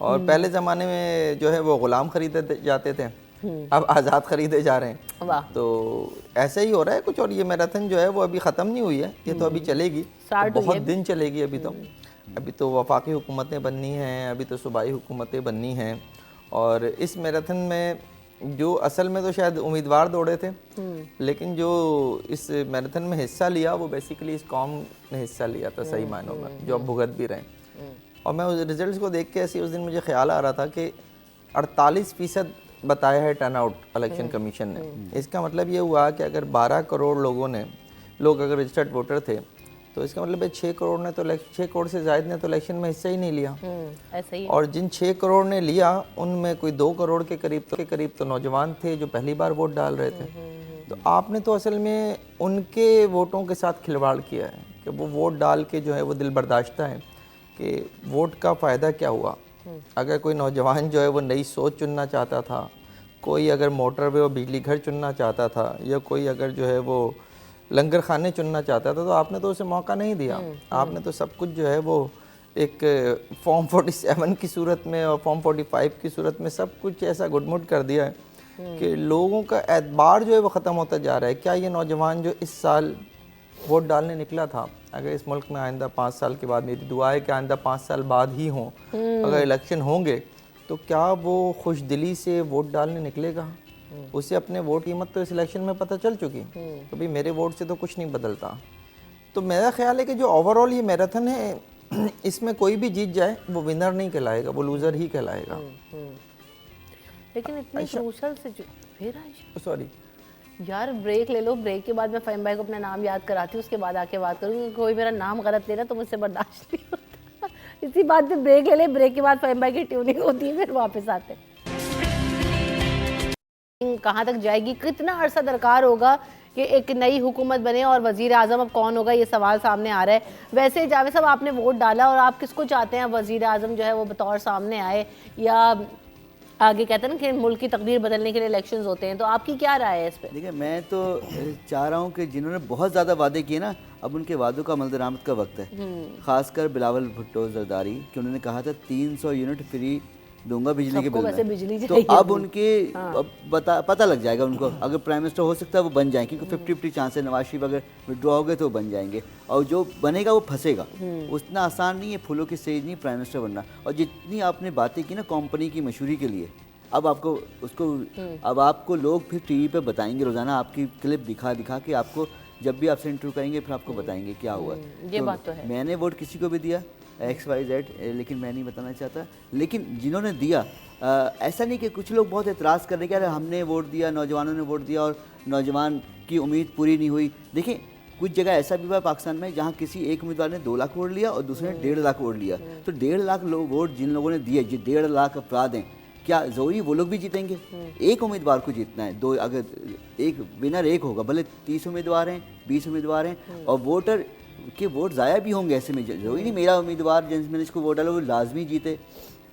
اور پہلے زمانے میں جو ہے وہ غلام خریدے جاتے تھے، اب آزاد خریدے جا رہے ہیں. تو ایسے ہی ہو رہا ہے کچھ. اور یہ میراتھن جو ہے وہ ابھی ختم نہیں ہوئی ہے، یہ تو ابھی چلے گی، بہت دن چلے گی. ابھی تو وفاقی حکومتیں بننی ہیں، ابھی تو صوبائی حکومتیں بننی ہیں. اور اس میراتھن میں جو اصل میں تو شاید امیدوار دوڑے تھے، لیکن جو اس میراتھن میں حصہ لیا وہ بیسیکلی اس قوم نے حصہ لیا تھا صحیح معنوں میں، جو اب بھگت بھی رہے ہیں. اور میں اس ریزلٹس کو دیکھ کے ایسی اس دن مجھے خیال آ رہا تھا کہ 48% بتایا ہے ٹرن آؤٹ الیکشن کمیشن نے. اس کا مطلب یہ ہوا کہ اگر 12 کروڑ لوگ اگر رجسٹرڈ ووٹر تھے تو اس کا مطلب ہے 6 کروڑ سے زائد نے تو الیکشن میں حصہ ہی نہیں لیا. اور جن 6 کروڑ نے لیا ان میں کوئی 2 کروڑ کے قریب تو نوجوان تھے جو پہلی بار ووٹ ڈال رہے تھے. تو آپ نے تو اصل میں ان کے ووٹوں کے ساتھ کھلواڑ کیا ہے کہ وہ ووٹ ڈال کے جو ہے وہ دل برداشتہ ہیں کہ ووٹ کا فائدہ کیا ہوا. اگر کوئی نوجوان جو ہے وہ نئی سوچ چننا چاہتا تھا، کوئی اگر موٹر وے اور بجلی گھر چننا چاہتا تھا، یا کوئی اگر جو ہے وہ لنگر خانے چننا چاہتا تھا، تو آپ نے تو اسے موقع نہیں دیا. آپ نے تو سب کچھ جو ہے وہ ایک فارم 47 کی صورت میں اور فارم 45 کی صورت میں سب کچھ ایسا گڈمڈ کر دیا ہے کہ لوگوں کا اعتبار جو ہے وہ ختم ہوتا جا رہا ہے. کیا یہ نوجوان جو اس سال ووٹ ڈالنے نکلا تھا، اگر اس ملک میں آئندہ 5 سال کے بعد، میری دعا ہے کہ آئندہ 5 سال بعد ہی ہوں، اگر الیکشن ہوں گے، تو کیا وہ خوش دلی سے ووٹ ڈالنے نکلے گا؟ اسے اپنے ووٹ قیمت تو اس الیکشن میں پتہ چل چکی کہ بھئی میرے ووٹ سے تو کچھ نہیں بدلتا. تو میرا خیال ہے کہ جو اوورآل یہ میراتھن ہے، اس میں کوئی بھی جیت جائے وہ ونر نہیں کہلائے گا، وہ لوزر ہی کہلائے گا. لیکن اتنی کروشل سے پھر سوری یار بریک لے لو، بریک کے بعد میں فہیم بھائی کو اپنا نام یاد کراتی ہوں، اس کے بعد آ کے بات کروں گی. کوئی میرا نام غلط لینا تو مجھ سے برداشت نہیں ہوتا. اسی بات پہ بریک لے لے، بریک کے بعد فہیم بھائی کی ٹیوننگ ہوتی ہے، پھر واپس آتے ہیں. کہاں تک جائے گی، کتنا عرصہ درکار ہوگا کہ ایک نئی حکومت بنے، اور وزیر اعظم اب کون ہوگا یہ سوال سامنے آ رہا ہے. ویسے جاوید صاحب آپ نے ووٹ ڈالا، اور آپ کس کو چاہتے ہیں وزیر اعظم جو ہے وہ بطور سامنے آئے، یا آگے کہتے ہیں نا کہ ملک کی تقدیر بدلنے کے لیے الیکشنز ہوتے ہیں، تو آپ کی کیا رائے ہے اس پہ؟ دیکھیں میں تو چاہ رہا ہوں کہ جنہوں نے بہت زیادہ وعدے کیے نا، اب ان کے وعدوں کا عمل درآمد کا وقت ہے. خاص کر بلاول بھٹو زرداری کہ انہوں نے کہا تھا 300 یونٹ فری دوں گا بجلی کے بل میں، تو اب ان کے پتہ لگ جائے گا ان کو. اگر پرائم منسٹر ہو سکتا ہے وہ بن جائیں، کیونکہ 50-50 چانس ہے. نواز شریف اگر وڈرا ہو گئے تو وہ بن جائیں گے، اور جو بنے گا وہ پھنسے گا. اتنا آسان نہیں ہے پھولوں کی سیج نہیں پرائم منسٹر بننا. اور جتنی آپ نے باتیں کی نا کمپنی کی مشہوری کے لیے، اب آپ کو لوگ پھر ٹی وی پہ بتائیں گے روزانہ، آپ کی کلپ دکھا کے آپ کو، جب بھی آپ سے انٹرویو کریں گے پھر آپ کو بتائیں گے کیا ہوا. یہ بات تو ہے. میں نے ووٹ کسی کو بھی دیا XYZ، لیکن میں نہیں بتانا چاہتا. لیکن جنہوں نے دیا، ایسا نہیں کہ کچھ لوگ بہت اعتراض کر رہے کہ ہم نے ووٹ دیا، نوجوانوں نے ووٹ دیا اور نوجوان کی امید پوری نہیں ہوئی. دیکھیں کچھ جگہ ایسا بھی ہوا پاکستان میں جہاں کسی ایک امیدوار نے 2 لاکھ ووٹ لیا اور دوسرے نے 1.5 لاکھ ووٹ لیا. تو 1.5 لاکھ ووٹ جن لوگوں نے دیے، جو 1.5 لاکھ افراد ہیں، کیا ضروری وہ لوگ بھی جیتیں گے؟ ایک امیدوار کو جیتنا ہے. اگر ایک ونر ایک ہوگا، بھلے 30 امیدوار ہیں، 20 امیدوار ہیں، اور ووٹر کے ووٹ ضائع بھی ہوں گے. ایسے میں ضروری نہیں میرا امیدوار جس میں نے اس کو ووٹ ڈالا وہ لازمی جیتے.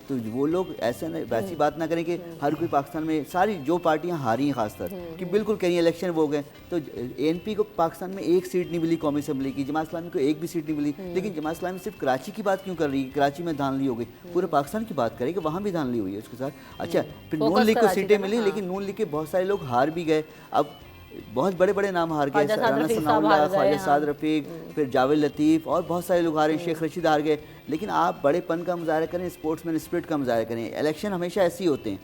تو وہ لوگ ویسی بات نہ کریں کہ ہر کوئی پاکستان میں ساری جو پارٹیاں ہاری ہیں خاص طور کہ بالکل کہیں الیکشن وہ ہو گئے. تو ANP کو پاکستان میں 1 سیٹ نہیں ملی قومی اسمبلی کی، جماعت اسلامی کو 1 بھی سیٹ نہیں ملی. لیکن جماعت اسلامی صرف کراچی کی بات کیوں کر رہی ہے؟ کراچی میں دھاندلی ہو گئی. پورے پاکستان کی بات کریں کہ وہاں بھی دھاندلی ہوئی ہے اس کے ساتھ. اچھا پھر نون لیگ کو سیٹیں ملی، لیکن نون لیگ کے بہت سارے لوگ ہار بھی گئے. اب بہت بڑے بڑے نام ہار گئے، رانا ثناء اللہ، خواجہ سعد رفیق، پھر جاوید لطیف، اور بہت سارے لوگ ہارے. شیخ رشید ہار گئے. لیکن آپ بڑے پن کا مظاہرہ کریں، اسپورٹس مین اسپرٹ کا مظاہرہ کریں. الیکشن ہمیشہ ایسے ہی ہوتے ہیں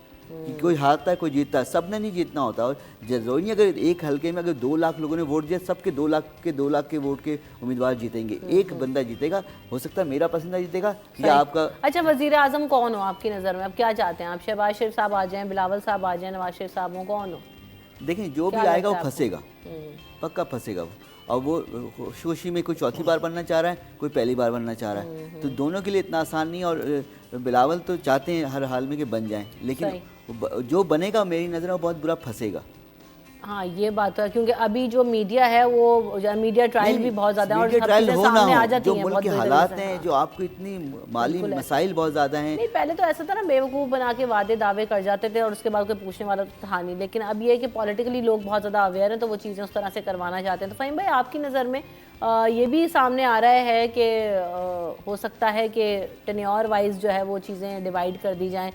کہ کوئی ہارتا ہے کوئی جیتتا ہے، سب نے نہیں جیتنا ہوتا. اور ضروری نہیں اگر ایک حلقے میں اگر 2 لاکھ لوگوں نے ووٹ دیا، سب کے 2 لاکھ کے ووٹ کے امیدوار جیتیں گے. ایک بندہ جیتے گا، ہو سکتا ہے میرا پسندہ جیتے گا یا آپ کا. اچھا وزیر اعظم کون ہو آپ کی نظر میں؟ اب کیا چاہتے ہیں آپ؟ شہباز شریف صاحب آ جائیں، بلاول صاحب آ جائیں، نواز شریف صاحب ہوں، کون ہو؟ دیکھیں جو بھی آئے گا وہ پھنسے گا، پکا پھنسے گا وہ. اور وہ خوشی میں کوئی چوتھی بار بننا چاہ رہا ہے، کوئی پہلی بار بننا چاہ رہا ہے. تو دونوں کے لیے اتنا آسان نہیں. اور بلاول تو چاہتے ہیں ہر حال میں کہ بن جائیں، لیکن جو بنے گا میری نظر میں بہت برا پھنسے گا. ہاں یہ بات ہے، کیونکہ ابھی جو میڈیا ہے وہ میڈیا ٹرائل بھی بہت زیادہ ہے اور سب چیزیں سامنے آ جاتی ہیں. جو ملک کے حالات ہیں، جو آپ کو اتنی مالی مسائل بہت زیادہ ہیں. نہیں پہلے تو ایسا تھا نا، بیوقوف بنا کے وعدے دعوے کر جاتے تھے اور اس کے بعد کوئی پوچھنے والا تو تھا نہیں. لیکن اب یہ ہے کہ پولیٹیکلی لوگ بہت زیادہ اویئر ہیں تو وہ چیزیں اس طرح سے کروانا چاہتے ہیں. تو فہیم بھائی آپ کی نظر میں یہ بھی سامنے آ رہا ہے کہ ہو سکتا ہے کہ ٹینیور وائز جو ہے وہ چیزیں ڈیوائیڈ کر دی جائیں.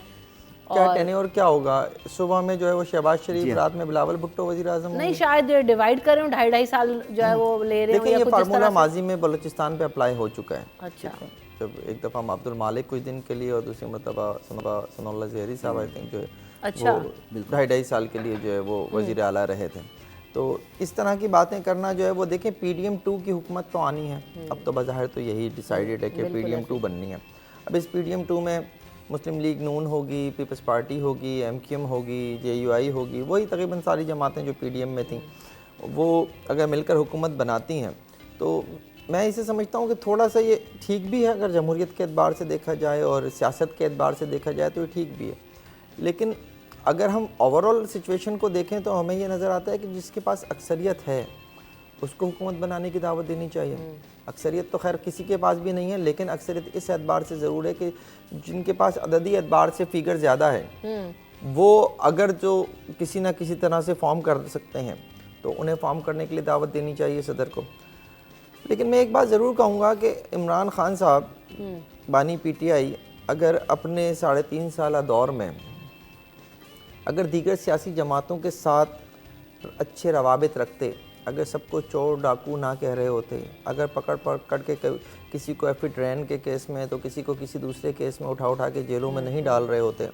کیا ٹینیور کیا ہوگا؟ صبح میں جو ہے وہ شہباز شریف، رات میں بلاول بھٹو وزیر اعظم. نہیں شاید ڈیوائیڈ کریں، 2.5 سال جو ہے وہ لے رہے ہیں. دیکھیں یہ فارمولا ماضی میں بلوچستان پہ اپلائی ہو چکا ہے. اچھا، جب ایک دفعہ عبد المالک کچھ دن کے لیے اور دوسری مرتبہ ثناء اللہ زہری صاحب آئی تھنک جو ہے وہ 2.5 سال کے لیے جو ہے وہ وزیر اعلیٰ رہے تھے. تو اس طرح کی باتیں کرنا جو ہے وہ دیکھیں پی ڈی ایم 2 کی حکومت تو آنی ہے. اب تو بظاہر تو یہی ڈیسائیڈڈ ہے کہ پی ڈی ایم 2 بننی ہے. اب اس پی ڈی ایم 2 میں مسلم لیگ نون ہوگی، پیپلز پارٹی ہوگی، ایم کیو ایم ہوگی، جے یو آئی ہوگی، وہی تقریباً ساری جماعتیں جو پی ڈی ایم میں تھیں وہ اگر مل کر حکومت بناتی ہیں تو میں اسے سمجھتا ہوں کہ تھوڑا سا یہ ٹھیک بھی ہے. اگر جمہوریت کے اعتبار سے دیکھا جائے اور سیاست کے اعتبار سے دیکھا جائے تو یہ ٹھیک بھی ہے. لیکن اگر ہم اوورآل سچویشن کو دیکھیں تو ہمیں یہ نظر آتا ہے کہ جس کے پاس اکثریت ہے اس کو حکومت بنانے کی دعوت دینی چاہیے. اکثریت تو خیر کسی کے پاس بھی نہیں ہے، لیکن اکثریت اس اعتبار سے ضرور ہے کہ جن کے پاس عددی اعتبار سے فگر زیادہ ہے وہ اگر جو کسی نہ کسی طرح سے فارم کر سکتے ہیں تو انہیں فارم کرنے کے لیے دعوت دینی چاہیے صدر کو. لیکن میں ایک بات ضرور کہوں گا کہ عمران خان صاحب بانی پی ٹی آئی اگر اپنے 3.5 سالہ دور میں اگر دیگر سیاسی جماعتوں کے ساتھ اچھے روابط رکھتے، اگر سب کو چور ڈاکو نہ کہہ رہے ہوتے، اگر پکڑ کے کسی کو ایف ٹرین کے کیس میں تو کسی کو کسی دوسرے کیس میں اٹھا کے جیلوں میں نہیں ڈال رہے ہوتے،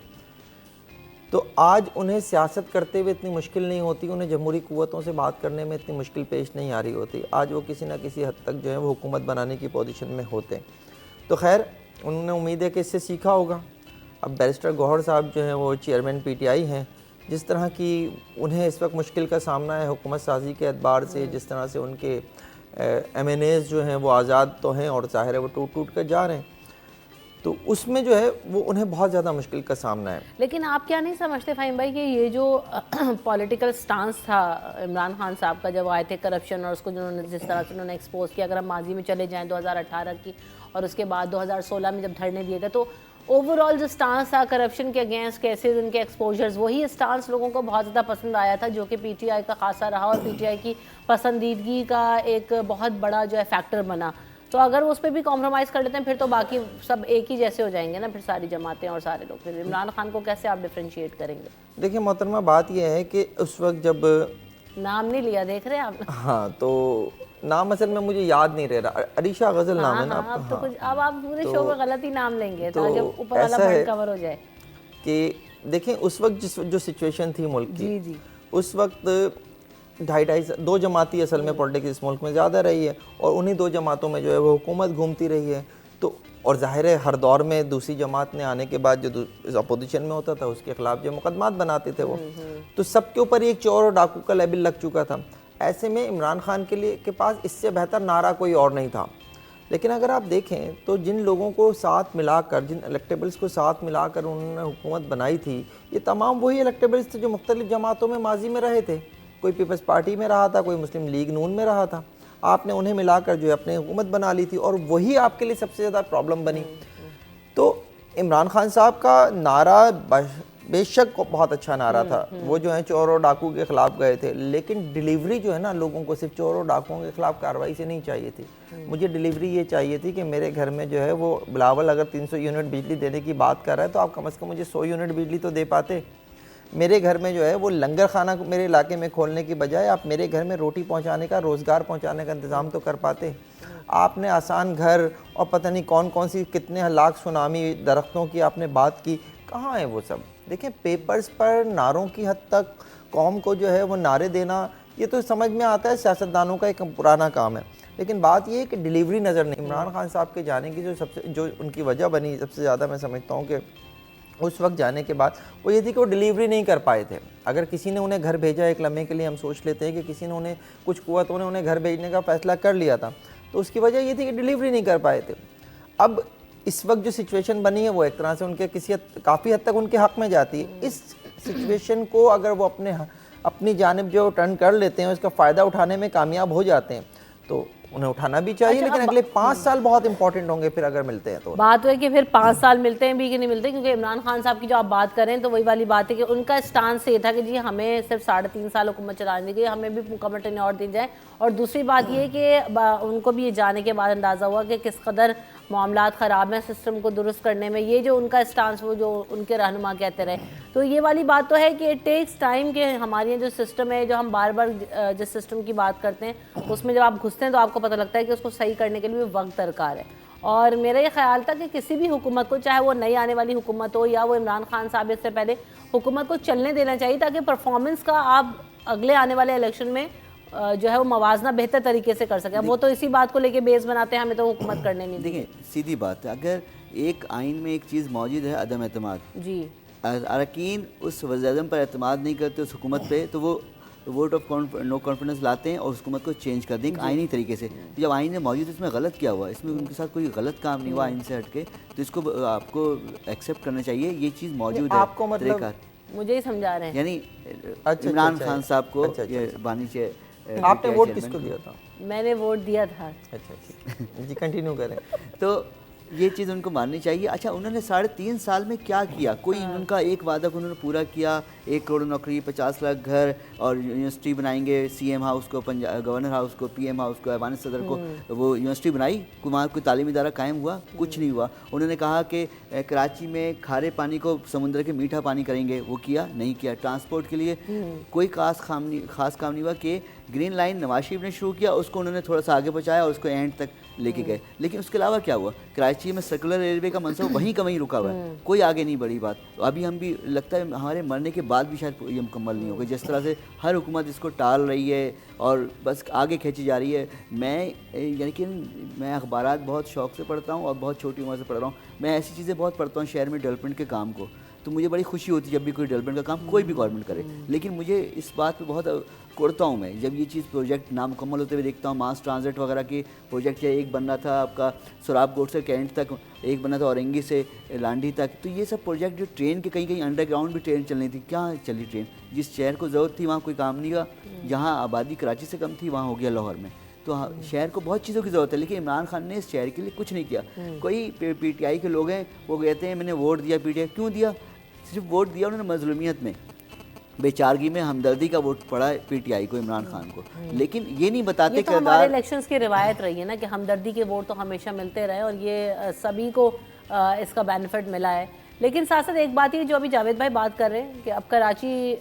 تو آج انہیں سیاست کرتے ہوئے اتنی مشکل نہیں ہوتی، انہیں جمہوری قوتوں سے بات کرنے میں اتنی مشکل پیش نہیں آ رہی ہوتی. آج وہ کسی نہ کسی حد تک جو ہے وہ حکومت بنانے کی پوزیشن میں ہوتے. تو خیر انہوں نے امید ہے کہ اس سے سیکھا ہوگا. اب بیرسٹر گوہر صاحب جو ہیں وہ چیئرمین پی ٹی آئی ہیں، جس طرح کی انہیں اس وقت مشکل کا سامنا ہے حکومت سازی کے اعتبار سے، جس طرح سے ان کے ایم این ایز جو ہیں وہ آزاد تو ہیں اور ظاہر ہے وہ ٹوٹ کر جا رہے ہیں، تو اس میں جو ہے وہ انہیں بہت زیادہ مشکل کا سامنا ہے. لیکن آپ کیا نہیں سمجھتے فہیم بھائی کہ یہ جو پولیٹیکل سٹانس تھا عمران خان صاحب کا جب آئے تھے کرپشن اور اس کو جس طرح سے انہوں نے ایکسپوز کیا، اگر ہم ماضی میں چلے جائیں 2018 کی اور اس کے بعد 2016 میں جب دھرنے دیے گئے، تو اوور آل جو سٹانس تھا کرپشن کے اگینسٹ کیسز، ان کے ایکسپوجرز، وہی سٹانس لوگوں کو بہت زیادہ پسند آیا تھا، جو کہ پی ٹی آئی کا خاصا رہا اور پی ٹی آئی کی پسندیدگی کا ایک بہت بڑا جو ہے فیکٹر بنا. تو اگر وہ اس پہ بھی کمپرومائز کر لیتے ہیں پھر تو باقی سب ایک ہی جیسے ہو جائیں گے نا، پھر ساری جماعتیں اور سارے لوگ. پھر عمران خان کو کیسے آپ ڈفرینشیٹ کریں گے؟ دیکھیں محترمہ بات یہ ہے کہ اس وقت جب نام نہیں لیا، دیکھ رہے ہیں آپ؟ ہاں تو نام اصل میں مجھے یاد نہیں رہ رہا، عریشہ غزل نام ہے نا. اب تو کچھ اب آپ پورے شو میں غلط ہی نام لیں گے تاکہ اوپر والا پوائنٹ کور ہو جائے. کہ دیکھیں اس وقت جو سچویشن تھی ملک کی، اس وقت 2 جماعتی اصل میں پولیٹکس اس ملک میں زیادہ رہی ہے اور انہی 2 جماعتوں میں جو ہے وہ حکومت گھومتی رہی ہے. تو اور ظاہر ہے ہر دور میں دوسری جماعت نے آنے کے بعد جو اپوزیشن میں ہوتا تھا اس کے خلاف جو مقدمات بناتے تھے وہ، تو سب کے اوپر ایک چور اور ڈاکو کا لیبل لگ چکا تھا. ایسے میں عمران خان کے پاس اس سے بہتر نعرہ کوئی اور نہیں تھا. لیکن اگر آپ دیکھیں تو جن لوگوں کو ساتھ ملا کر، جن الیکٹیبلز کو ساتھ ملا کر انہوں نے حکومت بنائی تھی، یہ تمام وہی الیکٹیبلز تھے جو مختلف جماعتوں میں ماضی میں رہے تھے. کوئی پیپلز پارٹی میں رہا تھا، کوئی مسلم لیگ نون میں رہا تھا. آپ نے انہیں ملا کر جو ہے اپنی حکومت بنا لی تھی اور وہی آپ کے لیے سب سے زیادہ پرابلم بنی. تو عمران خان صاحب کا نعرہ بے شک بہت اچھا نعرہ تھا، وہ جو ہیں چور اور ڈاکو کے خلاف گئے تھے، لیکن ڈیلیوری جو ہے نا لوگوں کو صرف چور اور ڈاکوؤں کے خلاف کارروائی سے نہیں چاہیے تھی. مجھے ڈیلیوری یہ چاہیے تھی کہ میرے گھر میں جو ہے وہ بلاول اگر 300 یونٹ بجلی دینے کی بات کر رہا ہے تو آپ کم از کم مجھے 100 یونٹ بجلی تو دے پاتے. میرے گھر میں جو ہے وہ لنگر خانہ میرے علاقے میں کھولنے کی بجائے آپ میرے گھر میں روٹی پہنچانے کا، روزگار پہنچانے کا انتظام تو کر پاتے. آپ نے آسان گھر اور پتہ نہیں کون سی کتنے لاکھ سونامی درختوں کی آپ نے بات کی، کہاں ہے وہ سب؟ دیکھیں پیپرز پر نعروں کی حد تک قوم کو جو ہے وہ نعرے دینا یہ تو سمجھ میں آتا ہے، سیاستدانوں کا ایک پرانا کام ہے. لیکن بات یہ ہے کہ ڈیلیوری نظر نہیں. عمران خان صاحب کے جانے کی جو ان کی وجہ بنی سب سے زیادہ میں سمجھتا ہوں کہ اس وقت جانے کے بعد وہ یہ تھی کہ وہ ڈیلیوری نہیں کر پائے تھے. اگر کسی نے انہیں گھر بھیجا، ایک لمحے کے لیے ہم سوچ لیتے ہیں کہ کسی نے انہیں کچھ قوتوں نے انہیں گھر بھیجنے کا فیصلہ کر لیا تھا، تو اس کی وجہ یہ تھی کہ ڈیلیوری نہیں کر پائے تھے. اب اس وقت جو سچویشن بنی ہے وہ ایک طرح سے ان کے کافی حد تک ان کے حق میں جاتی ہے. اس سچویشن کو اگر وہ اپنے اپنی جانب جو ٹرن کر لیتے ہیں اس کا فائدہ اٹھانے میں کامیاب ہو جاتے ہیں تو انہیں اٹھانا بھی چاہیے. لیکن اگلے 5 سال بہت امپورٹنٹ ہوں گے پھر اگر ملتے ہیں تو. بات ہے کہ پھر 5 سال ملتے ہیں بھی کہ نہیں ملتے, کیونکہ عمران خان صاحب کی جو آپ بات کریں تو وہی والی بات ہے کہ ان کا اسٹانس یہ تھا کہ جی ہمیں صرف 3.5 سال حکومت چلانے دی گئی, ہمیں بھی مکمل ٹینیور دی جائے. اور دوسری بات یہ کہ ان کو بھی یہ جانے کے بعد اندازہ ہوا کہ کس قدر معاملات خراب ہیں سسٹم کو درست کرنے میں, یہ جو ان کا اسٹانس وہ جو ان کے رہنما کہتے رہے. تو یہ والی بات تو ہے کہ اٹ ٹیکس ٹائم کہ ہماری جو سسٹم ہے, جو ہم بار بار جس سسٹم کی بات کرتے ہیں اس میں جب آپ گھستے ہیں تو آپ کو پتہ لگتا ہے کہ اس کو صحیح کرنے کے لیے وقت درکار ہے. اور میرا یہ خیال تھا کہ کسی بھی حکومت کو, چاہے وہ نئی آنے والی حکومت ہو یا وہ عمران خان صاحب اس سے پہلے, حکومت کو چلنے دینا چاہیے تاکہ پرفارمنس کا آپ اگلے آنے والے الیکشن میں جو ہے وہ موازنہ بہتر طریقے سے کر سکیں. وہ تو اسی بات کو لے کے بیس بناتے ہیں ہمیں تو حکومت کرنے نہیں. دیکھیں سیدھی بات ہے, اگر ایک آئین میں ایک چیز موجود ہے عدم اعتماد, جی اراکین اس وزیر اعظم پر اعتماد نہیں کرتے اس حکومت پہ, تو وہ ووٹ آف نو کانفیڈنس لاتے ہیں اور اس حکومت کو چینج کر دیں ایک آئینی طریقے سے. جب آئین میں موجود اس میں غلط کیا ہوا, اس میں ان کے ساتھ کوئی غلط کام نہیں ہوا آئین سے ہٹ کے, تو اس کو آپ کو ایکسیپٹ کرنا چاہیے, یہ چیز موجود ہے. آپ کو مطلب مجھے ہی سمجھا رہے ہیں یعنی عمران خان صاحب کو یہ بانی چاہیے. آپ نے ووٹ کس کو دیا تھا؟ میں نے ووٹ دیا تھا. اچھا جی کنٹینیو کریں. تو یہ چیز ان کو ماننی چاہیے. اچھا انہوں نے 3.5 سال میں کیا کیا؟ کوئی ان کا ایک وعدہ کو انہوں نے پورا کیا, 1 کروڑ نوکری, 50 لاکھ گھر, اور یونیورسٹی بنائیں گے, سی ایم ہاؤس کو, گورنر ہاؤس کو, پی ایم ہاؤس کو, ایوان صدر کو, وہ یونیورسٹی بنائی, وہاں کوئی تعلیمی ادارہ قائم ہوا؟ کچھ نہیں ہوا. انہوں نے کہا کہ کراچی میں کھارے پانی کو سمندر کے میٹھا پانی کریں گے, وہ کیا نہیں کیا. ٹرانسپورٹ کے لیے کوئی خاص کام نہیں ہوا کہ گرین لائن نواز شریف نے شروع کیا, اس کو انہوں نے تھوڑا سا آگے پہنچایا اور اس کو اینڈ تک لے کے گئے. لیکن اس کے علاوہ کیا ہوا؟ کراچی میں سرکولر ریلوے کا منصوبہ وہیں کا وہیں رکا ہوا ہے, کوئی آگے نہیں بڑھی بات. تو ابھی ہم بھی لگتا ہے ہمارے مرنے کے بعد بھی شاید یہ مکمل نہیں ہوگا, جس طرح سے ہر حکومت اس کو ٹال رہی ہے اور بس آگے کھینچی جا رہی ہے. میں یعنی کہ میں اخبارات بہت شوق سے پڑھتا ہوں اور بہت چھوٹی عمر سے پڑھ رہا ہوں. میں ایسی چیزیں بہت پڑھتا ہوں شہر میں ڈیولپمنٹ کے کام کو, تو مجھے بڑی خوشی ہوتی ہے جب بھی کوئی ڈیولپمنٹ کا کام کوئی بھی گورنمنٹ کرے. لیکن مجھے اس بات پہ بہت کوڑتا ہوں میں جب یہ چیز پروجیکٹ نامکمل ہوتے ہوئے دیکھتا ہوں. ماس ٹرانزٹ وغیرہ کے پروجیکٹ, یا ایک بننا تھا آپ کا سراب گوٹ سے کینٹ تک, ایک بننا تھا اورنگی سے لانڈھی تک, تو یہ سب پروجیکٹ جو ٹرین کے کہیں انڈر گراؤنڈ بھی ٹرین چلنی تھی, کیا چلی ٹرین؟ جس شہر کو ضرورت تھی وہاں کوئی کام نہیں ہوا. جہاں آبادی کراچی سے کم تھی وہاں ہو گیا لاہور میں. تو شہر کو بہت چیزوں کی ضرورت ہے, لیکن عمران خان نے اس شہر کے لیے کچھ نہیں کیا. کوئی پی ٹی آئی کے لوگ ہیں وہ کہتے ہیں میں نے ووٹ دیا پی ٹی آئی, کیوں دیا؟ صرف ووٹ دیا انہوں نے مظلومیت میں, بے چارگی میں, ہمدردی کا ووٹ پڑا پی ٹی آئی کو, عمران خان کو. لیکن یہ نہیں بتاتے کہ ہمارے الیکشنز کی روایت رہی ہے نا کہ ہمدردی کے ووٹ تو ہمیشہ ملتے رہے اور یہ سبھی کو اس کا بینیفٹ ملا ہے. لیکن ساتھ ساتھ ایک بات یہ جو ابھی جاوید بھائی بات کر رہے ہیں کہ اب کراچی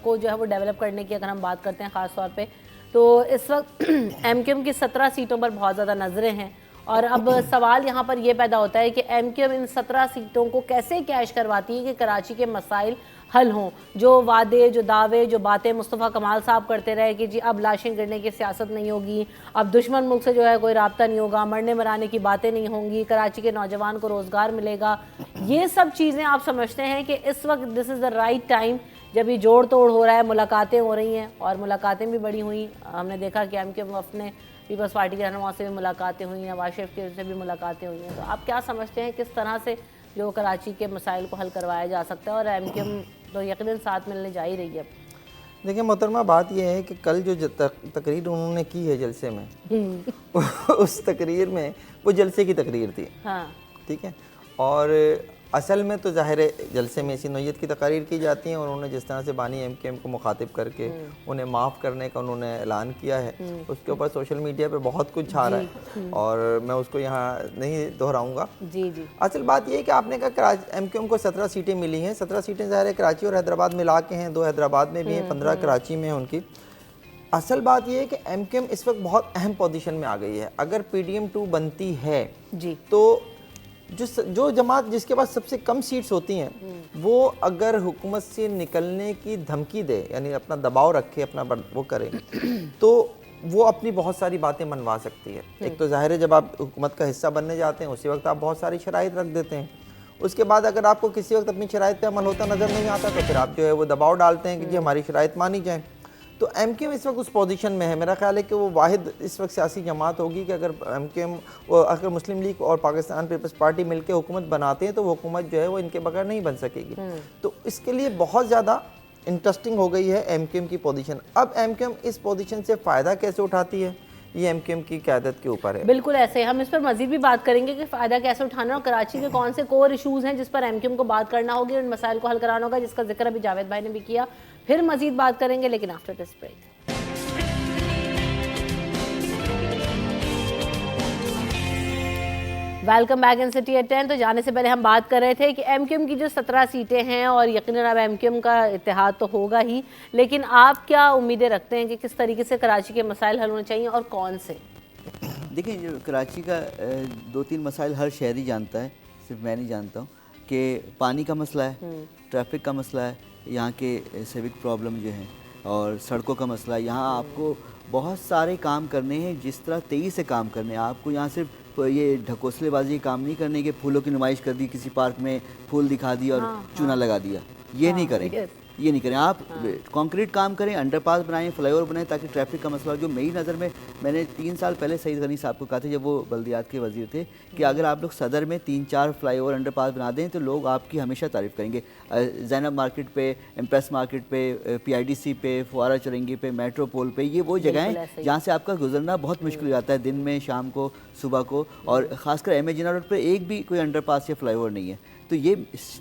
کو جو ہے وہ ڈیولپ کرنے کی اگر ہم بات کرتے ہیں خاص طور پہ, تو اس وقت ایم کیو ایم کی 17 سیٹوں پر بہت زیادہ نظریں ہیں. اور اب سوال یہاں پر یہ پیدا ہوتا ہے کہ ایم کیو ایم ان 17 سیٹوں کو کیسے کیش کرواتی ہے کہ کراچی کے مسائل حل ہوں. جو وعدے, جو دعوے, جو باتیں مصطفیٰ کمال صاحب کرتے رہے کہ جی اب لاشیں گرنے کی سیاست نہیں ہوگی, اب دشمن ملک سے جو ہے کوئی رابطہ نہیں ہوگا, مرنے مرانے کی باتیں نہیں ہوں گی, کراچی کے نوجوان کو روزگار ملے گا, یہ سب چیزیں آپ سمجھتے ہیں کہ اس وقت دس از دا رائٹ ٹائم جب یہ جوڑ توڑ ہو رہا ہے, ملاقاتیں ہو رہی ہیں اور ملاقاتیں بھی بڑی ہوئیں. ہم نے دیکھا کہ ایم کیو ایم وفد نے پیپلز پارٹی کے رہنما سے بھی ملاقاتیں ہوئی ہیں, نواز شریف سے بھی ملاقاتیں ہوئی ہیں. تو آپ کیا سمجھتے ہیں کس طرح سے جو کراچی کے مسائل کو حل کروایا جا سکتا ہے؟ اور ایم کیو ایم تو یقیناً ساتھ ملنے جا ہی رہی ہے. دیکھیں محترمہ, بات یہ ہے کہ کل جو تقریر انہوں نے کی ہے جلسے میں, اس تقریر میں وہ جلسے کی تقریر تھی, ٹھیک ہے, اور اصل میں تو ظاہر ہے جلسے میں اسی نوعیت کی تقاریر کی جاتی ہیں. انہوں نے جس طرح سے بانی ایم کیو ایم کو مخاطب کر کے انہیں معاف کرنے کا انہوں نے اعلان کیا ہے, اس کے اوپر سوشل میڈیا پہ بہت کچھ چھا رہا ہے اور میں اس کو یہاں نہیں دہراؤں گا. اصل بات یہ ہے کہ آپ نے کہا ایم کیو ایم کو 17 سیٹیں ملی ہیں. 17 سیٹیں ظاہر ہے کراچی اور حیدرآباد ملا کے ہیں, 2 حیدرآباد میں بھی ہیں, 15 کراچی میں ہیں ان کی. اصل بات یہ ہے کہ ایم کیو ایم اس وقت بہت اہم پوزیشن میں آ گئی ہے. اگر پی ڈی ایم 2 بنتی ہے تو جو جماعت جس کے پاس سب سے کم سیٹس ہوتی ہیں وہ اگر حکومت سے نکلنے کی دھمکی دے, یعنی اپنا دباؤ رکھے, اپنا وہ کرے, تو وہ اپنی بہت ساری باتیں منوا سکتی ہے. ایک تو ظاہر ہے جب آپ حکومت کا حصہ بننے جاتے ہیں اسی وقت آپ بہت ساری شرائط رکھ دیتے ہیں. اس کے بعد اگر آپ کو کسی وقت اپنی شرائط پہ عمل ہوتا نظر نہیں آتا تو پھر آپ جو ہے وہ دباؤ ڈالتے ہیں کہ جی ہماری شرائط مانی جائیں. تو ایم کیو ایم اس وقت اس پوزیشن میں ہے. میرا خیال ہے کہ وہ واحد اس وقت سیاسی جماعت ہوگی کہ اگر ایم کیو ایم اگر مسلم لیگ اور پاکستان پیپلز پارٹی مل کے حکومت بناتے ہیں تو وہ حکومت جو ہے وہ ان کے بغیر نہیں بن سکے گی. تو اس کے لیے بہت زیادہ انٹرسٹنگ ہو گئی ہے ایم کیو ایم کی پوزیشن. اب ایم کیو ایم اس پوزیشن سے فائدہ کیسے اٹھاتی ہے یہ ایم کیو ایم کی قیادت کے اوپر ہے. بالکل ایسے ہم اس پر مزید بھی بات کریں گے کہ فائدہ کیسے اٹھانا اور کراچی کے کون سے کور ایشوز ہیں جس پر ایم کیو ایم کو بات کرنا ہوگی اور ان مسائل کو حل کرانا ہوگا, جس کا ذکر ابھی جاوید بھائی نے بھی کیا. پھر مزید بات کریں گے لیکن after this break. Welcome back in City at 10. تو جانے سے پہلے ہم بات کر رہے تھے کہ ایم کیو ایم کی جو 17 سیٹیں ہیں اور یقیناً اب ایم کیو ایم کا اتحاد تو ہوگا ہی, لیکن آپ کیا امیدیں رکھتے ہیں کہ کس طریقے سے کراچی کے مسائل حل ہونے چاہیے اور کون سے؟ دیکھیں جو کراچی کا 2-3 مسائل ہر شہری جانتا ہے, صرف میں نہیں جانتا ہوں, کہ پانی کا مسئلہ ہے, ٹریفک کا مسئلہ ہے, یہاں کے سیوک پرابلم جو ہیں, اور سڑکوں کا مسئلہ ہے. یہاں آپ کو بہت سارے کام کرنے ہیں, جس طرح تیزی سے کام کرنے ہیں. آپ کو یہاں صرف یہ ڈھکوسلے بازی کام نہیں کرنے کہ پھولوں کی نمائش کر دی, کسی پارک میں پھول دکھا دی اور چونا لگا دیا. یہ نہیں کریں, یہ نہیں کریں. آپ کانکریٹ کام کریں, انڈر پاس بنائیں, فلائی اوور بنائیں, تاکہ ٹریفک کا مسئلہ جو میری نظر میں نے 3 سال پہلے سعید غنی صاحب کو کہا تھا جب وہ بلدیات کے وزیر تھے, کہ اگر آپ لوگ صدر میں 3-4 فلائی اوور انڈر پاس بنا دیں تو لوگ آپ کی ہمیشہ تعریف کریں گے. زینب مارکیٹ پہ, امپریس مارکیٹ پہ, پی آئی ڈی سی پہ, فوارہ چرنگی پہ, میٹرو پول پہ, یہ وہ جگہیں جہاں سے آپ کا گزرنا بہت مشکل ہو جاتا ہے دن میں, شام کو, صبح کو, اور خاص کر ایم اے جنرل روڈ پہ ایک بھی کوئی انڈر پاس یا فلائی اوور نہیں ہے. تو یہ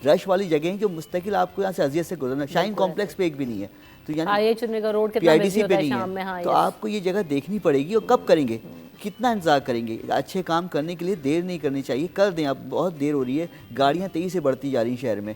رش والی جگہیں جو مستقل آپ کو یہاں سے اذیت سے گزرنا. شاہین کمپلیکس پہ ایک بھی نہیں ہے, تو یعنی پی آئی ڈی سی پہ نہیں ہے. تو آپ کو یہ جگہ دیکھنی پڑے گی. اور کب کریں گے, کتنا انتظار کریں گے؟ اچھے کام کرنے کے لیے دیر نہیں کرنی چاہیے, کر دیں. اب بہت دیر ہو رہی ہے, گاڑیاں تیزی سے بڑھتی جا رہی ہیں شہر میں,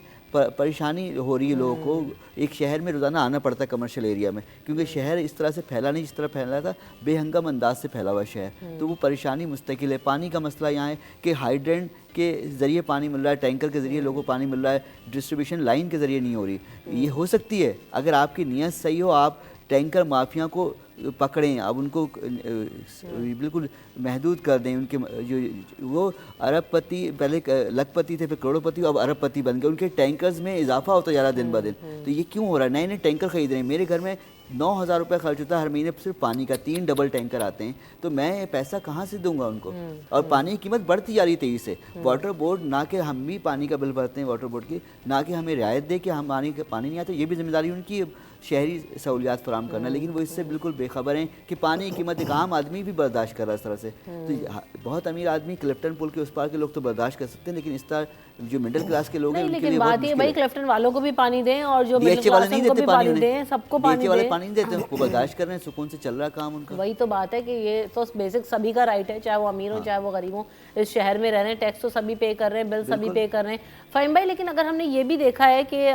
پریشانی ہو رہی ہے لوگوں کو. ایک شہر میں روزانہ آنا پڑتا ہے کمرشل ایریا میں, کیونکہ شہر اس طرح سے پھیلا نہیں جس طرح پھیلا تھا, بے ہنگم انداز سے پھیلا ہوا شہر. تو وہ پریشانی مستقل ہے. پانی کا مسئلہ یہاں ہے کہ ہائیڈرینٹ کے ذریعے پانی مل رہا ہے, ٹینکر کے ذریعے لوگوں کو پانی مل رہا ہے, ڈسٹریبیوشن لائن کے ذریعے نہیں ہو رہی. یہ ہو سکتی ہے اگر آپ کی نیت صحیح ہو, آپ ٹینکر مافیا کو پکڑیں, اب ان کو بالکل محدود کر دیں. ان کے جو وہ ارب پتی, پہلے لکھ پتی تھے, پھر کروڑوں پتی, اب ارب پتی بن گئے. ان کے ٹینکرز میں اضافہ ہوتا جا رہا ہے دن بہ دن. تو یہ کیوں ہو رہا ہے؟ نئے نئے ٹینکر خرید رہے ہیں. میرے گھر میں 9,000 روپے خرچ ہوتا ہے ہر مہینے صرف پانی کا, 3 ڈبل ٹینکر آتے ہیں. تو میں پیسہ کہاں سے دوں گا ان کو؟ اور پانی کی قیمت بڑھتی جا رہی ہے تیزی سے. واٹر بورڈ نہ کہ ہم بھی پانی کا بل بھرتے ہیں واٹر بورڈ کی, نہ کہ ہمیں رعایت دے کہ ہم پانی نہیں آتا. یہ بھی ذمہ داری ان کی شہری سہولیات فراہم کرنا, لیکن وہ اس سے بالکل بے خبر ہیں کہ پانی کی قیمت ایک عام آدمی بھی برداشت کر رہا ہے اس طرح سے. تو بہت امیر آدمی کلفٹن پول کے اس پار کے لوگ تو برداشت کر سکتے ہیں, لیکن اس طرح جو مڈل کلاس کے لوگ ہیں ان کے لیے بات یہ بھائی کلفٹن والوں کو بھی پانی دیں اور جو مڈل کلاس ہیں ان کو بھی پانی دیں, سب کو پانی دیں. پانی نہیں دیتے, وہ برداشت کر رہے ہیں, سکون سے چل رہا کام ان کا. وہی تو بات ہے کہ یہ تو بیسک سبھی کا رائٹ ہے, چاہے وہ امیر ہوں چاہے وہ غریب ہوں. اس شہر میں رہ رہے ہیں, ٹیکس تو سبھی پے کر رہے ہیں, بل سبھی پے کر رہے ہیں. فہیم بھائی لیکن اگر ہم نے یہ بھی دیکھا ہے کہ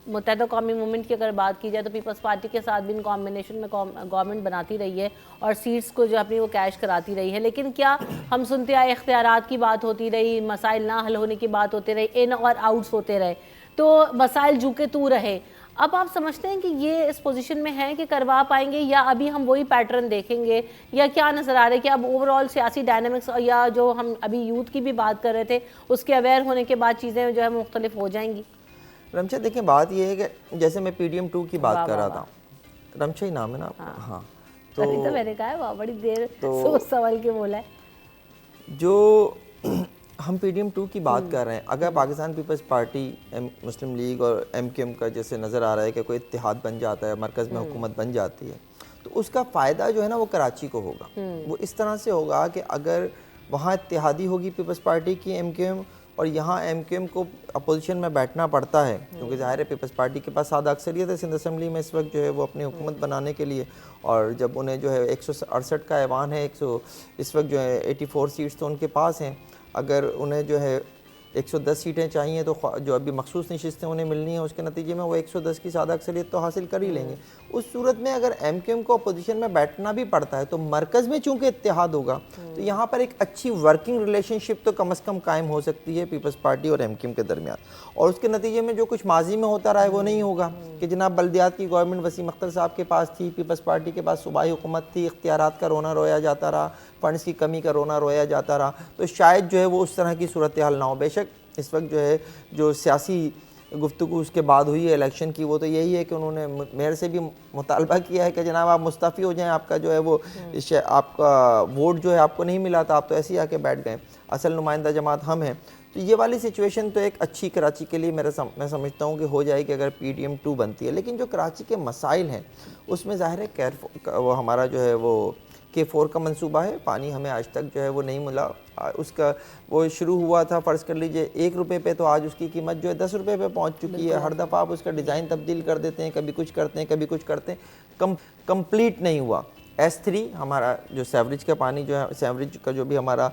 متحدہ قومی موومنٹ کی اگر بات کی جائے تو پیپلز پارٹی کے ساتھ بھی ان کمبینیشن میں گورنمنٹ بناتی رہی ہے اور سیٹس کو جو اپنی وہ کیش کراتی رہی ہے, لیکن کیا ہم سنتے آئے اختیارات کی بات ہوتی رہی, مسائل نہ حل ہونے کی بات ہوتی رہی, ان اور آؤٹس ہوتے رہے, تو مسائل جو کہ تو رہے. اب آپ سمجھتے ہیں کہ یہ اس پوزیشن میں ہیں کہ کروا پائیں گے, یا ابھی ہم وہی پیٹرن دیکھیں گے, یا کیا نظر آ رہا ہے کہ اب اوور آل سیاسی ڈائنامکس, یا جو ہم ابھی یوتھ کی بھی بات کر رہے تھے اس کے اویئر ہونے کے بعد چیزیں جو ہے مختلف ہو جائیں گی؟ رمشا دیکھیں بات یہ ہے کہ جیسے میں پی ڈی ایم 2 کی بات کر رہا تھا, رمشا ہی نام ہے نا آپ کا, ہاں تو میں نے کہا ہے بڑی دیر سوچ سوال کے بولا ہے. جو ہم پی ڈی ایم 2 کی بات کر رہے ہیں, اگر پاکستان پیپلز پارٹی, مسلم لیگ اور ایم کیو ایم کا جیسے نظر آ رہا ہے کہ کوئی اتحاد بن جاتا ہے, مرکز میں حکومت بن جاتی ہے, تو اس کا فائدہ جو ہے نا وہ کراچی کو ہوگا. وہ اس طرح سے ہوگا کہ اگر وہاں اتحادی ہوگی پیپلز پارٹی کی ایم کیو ایم, اور یہاں ایم کیو ایم کو اپوزیشن میں بیٹھنا پڑتا ہے کیونکہ ظاہر ہے پیپلز پارٹی کے پاس سادہ اکثریت ہے سندھ اسمبلی میں اس وقت جو ہے وہ اپنی حکومت بنانے کے لیے, اور جب انہیں جو ہے 168 کا ایوان ہے, اس وقت جو ہے 84 سیٹس تو ان کے پاس ہیں, اگر انہیں جو ہے 110 سیٹیں چاہیے تو جو ابھی مخصوص نشستیں انہیں ملنی ہیں, اس کے نتیجے میں وہ 110 کی سادہ اکثریت تو حاصل کر ہی لیں گے. اس صورت میں اگر ایم کیو ایم کو اپوزیشن میں بیٹھنا بھی پڑتا ہے تو مرکز میں چونکہ اتحاد ہوگا تو یہاں پر ایک اچھی ورکنگ ریلیشن شپ تو کم از کم قائم ہو سکتی ہے پیپلز پارٹی اور ایم کیو ایم کے درمیان, اور اس کے نتیجے میں جو کچھ ماضی میں ہوتا رہا ہے وہ نہیں ہوگا کہ جناب بلدیات کی گورنمنٹ وسیم اختر صاحب کے پاس تھی, پیپلز پارٹی کے پاس صوبائی حکومت تھی, اختیارات کا رونا رویا جاتا رہا, فنڈز کی کمی کا رونا رویا جاتا رہا, تو شاید جو ہے وہ اس طرح کی صورتحال نہ ہو. بے شک اس وقت جو ہے جو سیاسی گفتگو اس کے بعد ہوئی ہے الیکشن کی, وہ تو یہی ہے کہ انہوں نے میئر سے بھی مطالبہ کیا ہے کہ جناب آپ مستعفی ہو جائیں, آپ کا جو ہے وہ آپ کا ووٹ جو ہے آپ کو نہیں ملا تھا, آپ تو ایسے ہی آ کے بیٹھ گئے, اصل نمائندہ جماعت ہم ہیں. تو یہ والی سچویشن تو ایک اچھی کراچی کے لیے میں سمجھتا ہوں کہ ہو جائے کہ اگر PDM2 بنتی ہے. لیکن جو کراچی کے مسائل ہیں اس میں ظاہر ہے وہ ہمارا جو ہے وہ K4 کا منصوبہ ہے. پانی ہمیں آج تک جو ہے وہ نہیں ملا. اس کا وہ شروع ہوا تھا فرض کر لیجئے 1 روپے پہ, تو آج اس کی قیمت جو ہے 10 روپے پہ پہنچ چکی ہے. ہر دفعہ آپ اس کا ڈیزائن تبدیل کر دیتے ہیں, کبھی کچھ کرتے ہیں کبھی کچھ کرتے ہیں, کمپلیٹ نہیں ہوا. S3 ہمارا جو سیوریج کا پانی جو ہے, سیوریج کا جو بھی ہمارا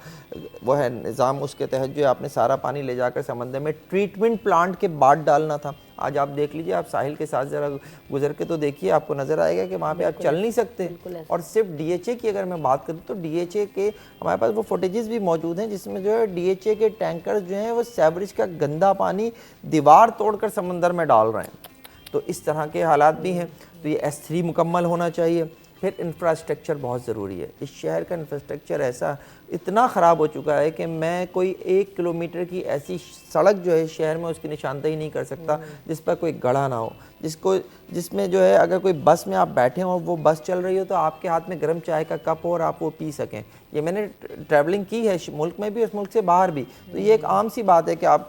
وہ ہے نظام, اس کے تحت جو ہے آپ نے سارا پانی لے جا کر سمندر میں ٹریٹمنٹ پلانٹ کے بعد ڈالنا تھا. آج آپ دیکھ لیجئے, آپ ساحل کے ساتھ ذرا گزر کے تو دیکھیے, آپ کو نظر آئے گا کہ وہاں پہ آپ چل نہیں سکتے. اور صرف DHA کی اگر میں بات کروں تو DHA کے ہمارے پاس وہ فوٹیجز بھی موجود ہیں جس میں جو ہے DHA کے ٹینکرز جو ہیں وہ سیوریج کا گندا پانی دیوار توڑ کر سمندر میں ڈال رہے ہیں. تو اس طرح کے حالات بھی ہیں. تو یہ S3 مکمل ہونا چاہیے. پھر انفراسٹرکچر بہت ضروری ہے. اس شہر کا انفراسٹرکچر ایسا اتنا خراب ہو چکا ہے کہ میں کوئی 1 کلومیٹر کی ایسی سڑک جو ہے شہر میں اس کی نشاندہی نہیں کر سکتا جس پر کوئی گڑھا نہ ہو, جس میں جو ہے اگر کوئی بس میں آپ بیٹھے ہوں, وہ بس چل رہی ہو تو آپ کے ہاتھ میں گرم چائے کا کپ ہو اور آپ وہ پی سکیں. یہ میں نے ٹریولنگ کی ہے ملک میں بھی اور ملک سے باہر بھی, تو یہ ایک عام سی بات ہے کہ آپ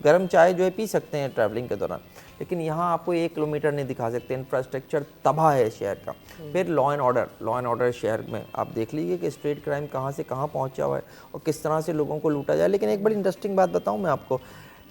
گرم چائے جو ہے پی سکتے ہیں ٹریولنگ کے دوران. لیکن یہاں آپ کو 1 کلومیٹر نہیں دکھا سکتے. انفراسٹرکچر تباہ ہے شہر کا. پھر لا اینڈ آرڈر شہر میں آپ دیکھ لیجیے کہ اسٹریٹ کرائم کہاں سے کہاں پہنچا ہوا ہے اور کس طرح سے لوگوں کو لوٹا جائے. لیکن ایک بڑی انٹرسٹنگ بات بتاؤں میں آپ کو,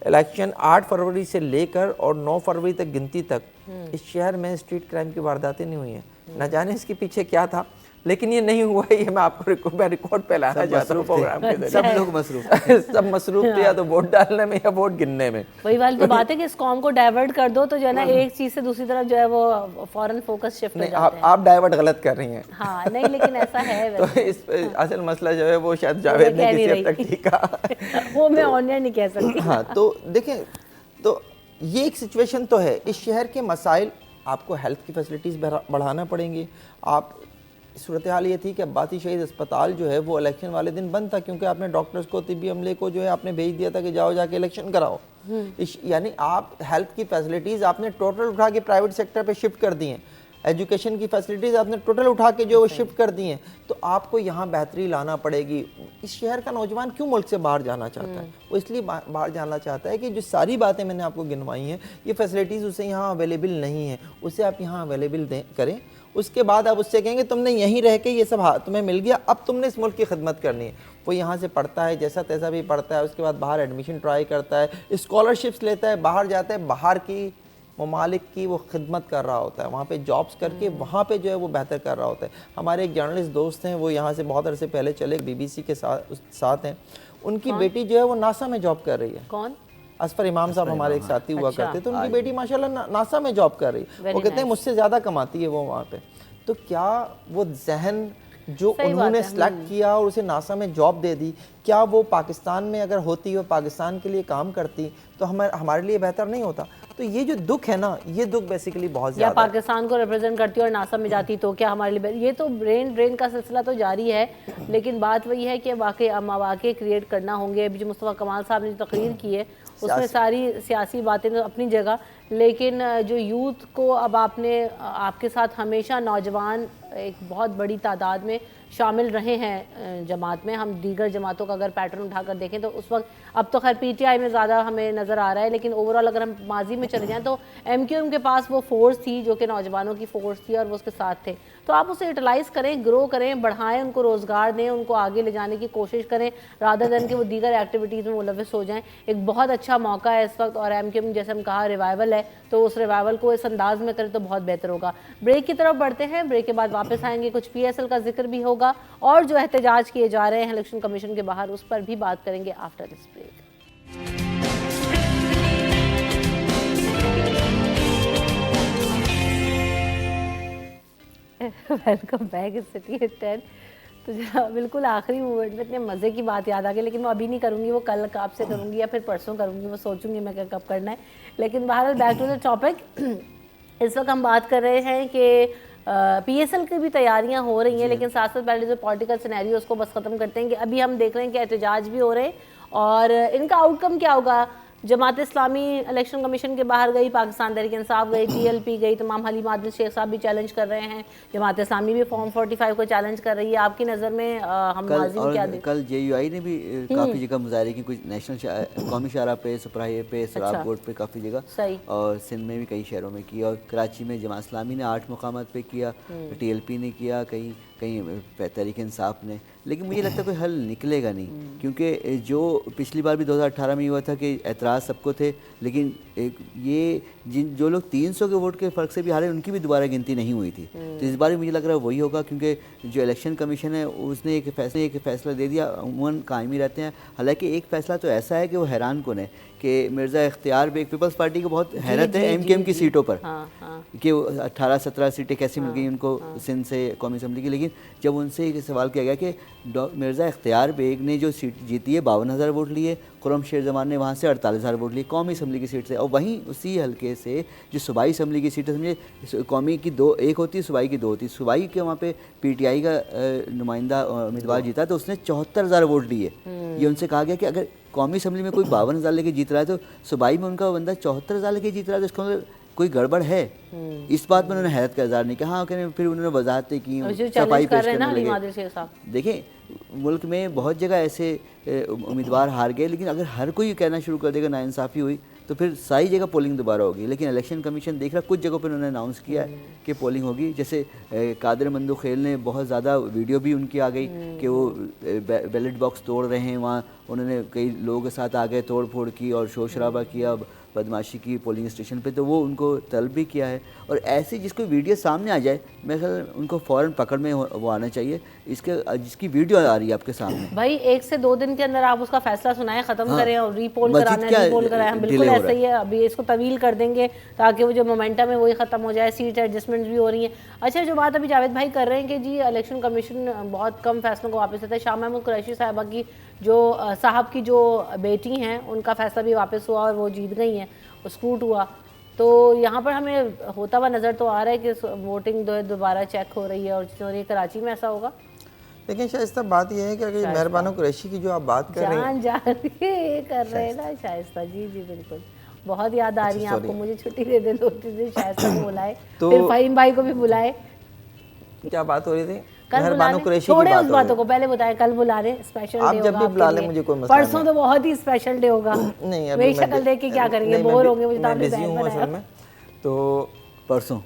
الیکشن 8 فروری سے لے کر اور 9 فروری تک گنتی تک اس شہر میں اسٹریٹ کرائم کی وارداتیں نہیں ہوئی ہیں. نہ جانے اس کے پیچھے کیا تھا, لیکن یہ نہیں ہوا ہے. یہ میں آپ کو ریکارڈ پہ لانا چاہتا ہوں پروگرام کے ذریعے. سب لوگ مصروف سب مصروف تھے یا تو ووٹ ڈالنے میں یا ووٹ گننے میں. وہی والی تو بات ہے کہ اس قوم کو ڈائیورٹ کر دو تو جو ہے نا ایک چیز سے دوسری طرف جو ہے وہ فوراً فوکس شفٹ ہو جاتا ہے. آپ ڈائیورٹ غلط کر رہی ہیں. ہاں نہیں, لیکن ایسا ہے. تو اس اصل مسئلہ جو ہے وہ شاید جاوید نے کسی حد تک ٹھیک کہا, وہ میں آنر نہیں کہہ سکتی. ہاں تو دیکھیں, تو یہ ایک سچویشن تو ہے. اس شہر کے مسائل, آپ کو ہیلتھ کی فیسلٹیز بڑھانا پڑیں گی. آپ صورتحال یہ تھی کہ عباسی شہید اسپتال جو ہے وہ الیکشن والے دن بند تھا کیونکہ آپ نے ڈاکٹرز کو, طبی عملے کو جو ہے آپ نے بھیج دیا تھا کہ جاؤ جا کے الیکشن کراؤ. یعنی آپ ہیلتھ کی فیسلٹیز آپ نے ٹوٹل اٹھا کے پرائیویٹ سیکٹر پہ شفٹ کر دی ہیں. ایجوکیشن کی فیسلٹیز آپ نے ٹوٹل اٹھا کے جو شفٹ کر دی ہیں. تو آپ کو یہاں بہتری لانا پڑے گی. اس شہر کا نوجوان کیوں ملک سے باہر جانا چاہتا ہے؟ وہ اس لیے باہر جانا چاہتا ہے کہ جو ساری باتیں میں نے آپ کو گنوائی ہیں یہ فیسلٹیز اسے یہاں اویلیبل نہیں ہیں. اسے آپ یہاں اویلیبل کریں. اس کے بعد آپ اس سے کہیں گے تم نے یہیں رہ کے یہ سب تمہیں مل گیا, اب تم نے اس ملک کی خدمت کرنی ہے. وہ یہاں سے پڑھتا ہے جیسا تیسا بھی پڑھتا ہے, اس کے بعد باہر ایڈمیشن ٹرائی کرتا ہے, اسکالرشپس لیتا ہے, باہر جاتا ہے, باہر کی ممالک کی وہ خدمت کر رہا ہوتا ہے, وہاں پہ جابس کر کے وہاں پہ جو ہے وہ بہتر کر رہا ہوتا ہے. ہمارے ایک جرنلسٹ دوست ہیں, وہ یہاں سے بہت عرصے پہلے چلے, BBC کے ساتھ ہیں. ان کی بیٹی جو ہے وہ ناسا میں جاب کر رہی ہے. کون؟ اسفر امام صاحب ہمارے ایک ساتھی ہوا کرتے, تو ان کی بیٹی ماشاءاللہ ناسا میں جاب کر رہی ہے. وہ کہتے ہیں مجھ سے زیادہ کماتی ہے وہ وہاں پہ. تو کیا وہ ذہن جو انہوں نے سلیکٹ کیا اور اسے ناسا میں جاب دے دی, کیا وہ پاکستان میں اگر ہوتی اور پاکستان کے لیے کام کرتی تو ہمارے لیے بہتر نہیں ہوتا؟ تو یہ جو دکھ ہے نا, یہ دکھ بیسیکلی بہت زیادہ یا پاکستان کو ریپرزینٹ کرتی اور ناسا میں جاتی تو کیا ہمارے لیے, یہ تو برین ڈرین کا سلسلہ تو جاری ہے. لیکن بات وہی ہے کہ مواقع کریٹ کرنا ہوں گے. ابھی جو مصطفیٰ کمال صاحب نے تقریر کی ہے اس میں ساری سیاسی باتیں تو اپنی جگہ, لیکن جو یوتھ کو اب آپ کے ساتھ ہمیشہ نوجوان ایک بہت بڑی تعداد میں شامل رہے ہیں جماعت میں. ہم دیگر جماعتوں کا اگر پیٹرن اٹھا کر دیکھیں تو اس وقت, اب تو خیر PTI میں زیادہ ہمیں نظر آ رہا ہے, لیکن اوورآل اگر ہم ماضی میں چلے جائیں تو MQM کے پاس وہ فورس تھی جو کہ نوجوانوں کی فورس تھی اور وہ اس کے ساتھ تھے. تو آپ اسے یوٹیلائز کریں, گرو کریں, بڑھائیں, ان کو روزگار دیں, ان کو آگے لے جانے کی کوشش کریں رادر دین کہ وہ دیگر ایکٹیویٹیز میں ملوث ہو جائیں. ایک بہت اچھا موقع ہے اس وقت, اور MQM جیسے ہم کہا ریوائول ہے, تو اس ریوائول کو اس انداز میں کریں تو بہت بہتر ہوگا. بریک کی طرف بڑھتے ہیں, بریک کے بعد واپس آئیں گے, کچھ PSL کا ذکر بھی ہوگا اور جو احتجاج کیے جا رہے ہیں الیکشن کمیشن کے باہر اس پر بھی بات کریں گے after this break. Welcome back City at 10. تو بالکل آخری مومنٹ میں اتنے مزے کی بات یاد آ گئی, لیکن وہ ابھی نہیں کروں گی, وہ کل آپ سے کروں گی یا پھر پرسوں کروں گی, وہ سوچوں گی میں کب کرنا ہے. لیکن بہرحال بیک ٹو دا ٹاپک. اس وقت ہم بات کر رہے ہیں کہ PSL کی بھی تیاریاں ہو رہی ہیں, لیکن ساتھ ساتھ پہلے جو پولیٹیکل سینیریو اس کو بس ختم کرتے ہیں کہ ابھی ہم دیکھ رہے ہیں کہ احتجاج بھی ہو رہے ہیں اور ان کا آؤٹ کم کیا ہوگا. جماعت اسلامی الیکشن کمیشن کے باہر گئی, پاکستان تحریک انصاف گئی, TLP گئی, تمام حلیم عادل شیخ صاحب بھی چیلنج کر رہے ہیں, جماعت اسلامی بھی فارم 45 کو چیلنج کر رہی ہے. آپ کی نظر میں ہم ناظرین کیا دیکھ؟ کل JUI نے بھی کافی جگہ مظاہرے کی, کچھ نیشنل قومی شاہراہ پہ, سپرا ہائی پہ, سراب گوٹ پہ کافی جگہ, اور سندھ میں بھی کئی شہروں میں کیا, اور کراچی میں جماعت اسلامی نے 8 مقامات پہ کیا, TLP نے کیا, کہیں تحریک انصاف نے. لیکن مجھے لگتا ہے کوئی حل نکلے گا نہیں, کیونکہ جو پچھلی بار بھی 2018 میں ہوا تھا کہ اعتراض سب کو تھے, لیکن یہ جو لوگ 300 کے ووٹ کے فرق سے بھی ہارے ان کی بھی دوبارہ گنتی نہیں ہوئی تھی. تو اس بار بھی مجھے لگ رہا ہے وہی ہوگا, کیونکہ جو الیکشن کمیشن ہے اس نے ایک فیصلہ دے دیا, عموماً قائم ہی رہتے ہیں. حالانکہ ایک فیصلہ تو ایسا ہے کہ وہ حیران کن ہے کہ مرزا اختیار بیگ, پیپلز پارٹی کو بہت حیرت ہے MKM کی سیٹوں پر کہ 18-17 سیٹیں کیسے مل گئی ان کو سندھ سے قومی اسمبلی کی. لیکن جب ان سے یہ سوال کیا گیا کہ مرزا اختیار بیگ نے جو سیٹ جیتی ہے 52,000 ووٹ لیے, خرم شیر زمان نے وہاں سے 48,000 ووٹ لیے قومی اسمبلی کی سیٹ سے, اور وہیں اسی حلقے سے جو صوبائی اسمبلی کی سیٹ ہے, سمجھے قومی کی 2 ایک ہوتی ہے, صوبائی کی 2 ہوتی ہے. صوبائی کے وہاں پہ PTI کا نمائندہ امیدوار جیتا تو اس نے 74,000 ووٹ لیے. یہ ان سے کہا گیا کہ اگر قومی اسمبلی میں کوئی 52,000 لے کے جیت رہا ہے تو صوبائی میں ان کا بندہ 74,000 لے کے جیت رہا ہے, تو اس کا کوئی گڑبڑ ہے. اس بات میں انہوں نے حیرت کا اظہار نہیں کیا. ہاں پھر انہوں نے وضاحتیں کی, صفائی پیش کرنے لگے. دیکھیں ملک میں بہت جگہ ایسے امیدوار ہار گئے, لیکن اگر ہر کوئی کہنا شروع کر دے گا ناانصافی ہوئی تو پھر ساری جگہ پولنگ دوبارہ ہوگی. لیکن الیکشن کمیشن دیکھ رہا, کچھ جگہوں پہ انہوں نے اناؤنس کیا ہے کہ پولنگ ہوگی. جیسے قادر مندوخیل نے بہت زیادہ ویڈیو بھی ان کی آ گئی کہ وہ بیلٹ باکس توڑ رہے ہیں, وہاں انہوں نے کئی لوگوں کے ساتھ آ گئے, توڑ پھوڑ کی اور شور شرابہ کیا, بدماشی کی پولنگ اسٹیشن پہ, تو وہ ان کو طلب بھی کیا ہے. اور ایسی جس کو ویڈیو سامنے آ جائے میرے خیال ان کو فوراً پکڑ میں وہ آنا چاہیے. جس کی ویڈیو آ رہی ہے آپ کے سامنے, بھائی 1 سے 2 دن کے اندر آپ اس کا فیصلہ سنائیں, ختم کریں, اور ری پول کرانا ہے, ری پول کرائیں. بالکل ایسا ہی ہے, ابھی اس کو طویل کر دیں گے تاکہ وہ جو مومنٹم ہے وہی ختم ہو جائے. سیٹ ایڈجسٹمنٹ بھی ہو رہی ہیں. اچھا, جو بات ابھی جاوید بھائی کر رہے ہیں کہ جی الیکشن کمیشن بہت کم فیصلوں کو واپس لیتا ہے, شاہ محمود قریشی صاحبہ کی صاحب کی جو بیٹی ہیں ان کا فیصلہ بھی واپس ہوا اور وہ جیت گئی ہیں, اسکروٹ ہوا. تو یہاں پر ہمیں ہوتا ہوا نظر تو آ رہا ہے کہ ووٹنگ دوبارہ چیک ہو رہی ہے, اور یہ کراچی میں ایسا ہوگا. لیکن شائستہ بات یہ ہے کہ اگر مہربانو قریشی کی جو آپ بات کر رہے ہیں, جان کے کر رہے ہیں نا شائستہ جی, بالکل بہت یاد آ رہی ہیں آپ کو. مجھے چھٹی دے دیں 2-3 دن, شائستہ کو بلائے, پھر فہیم بھائی کو بھی بلائے. کیا بات ہو رہی تھی؟ مہربانو قریشی کی بات. اس باتوں کو پہلے بتائیں, کل بلا رہے, اسپیشل ڈے ہوگا. آپ جب بھی بلا لیں مجھے کوئی مسئلہ نہیں. پرسوں تو بہت ہی اسپیشل ڈے ہوگا. نہیں, میری شکل دیکھ کے کیا کریں گے, بور ہوں گے. مجھے میں بزی ہوں اصل میں. تو پرسوں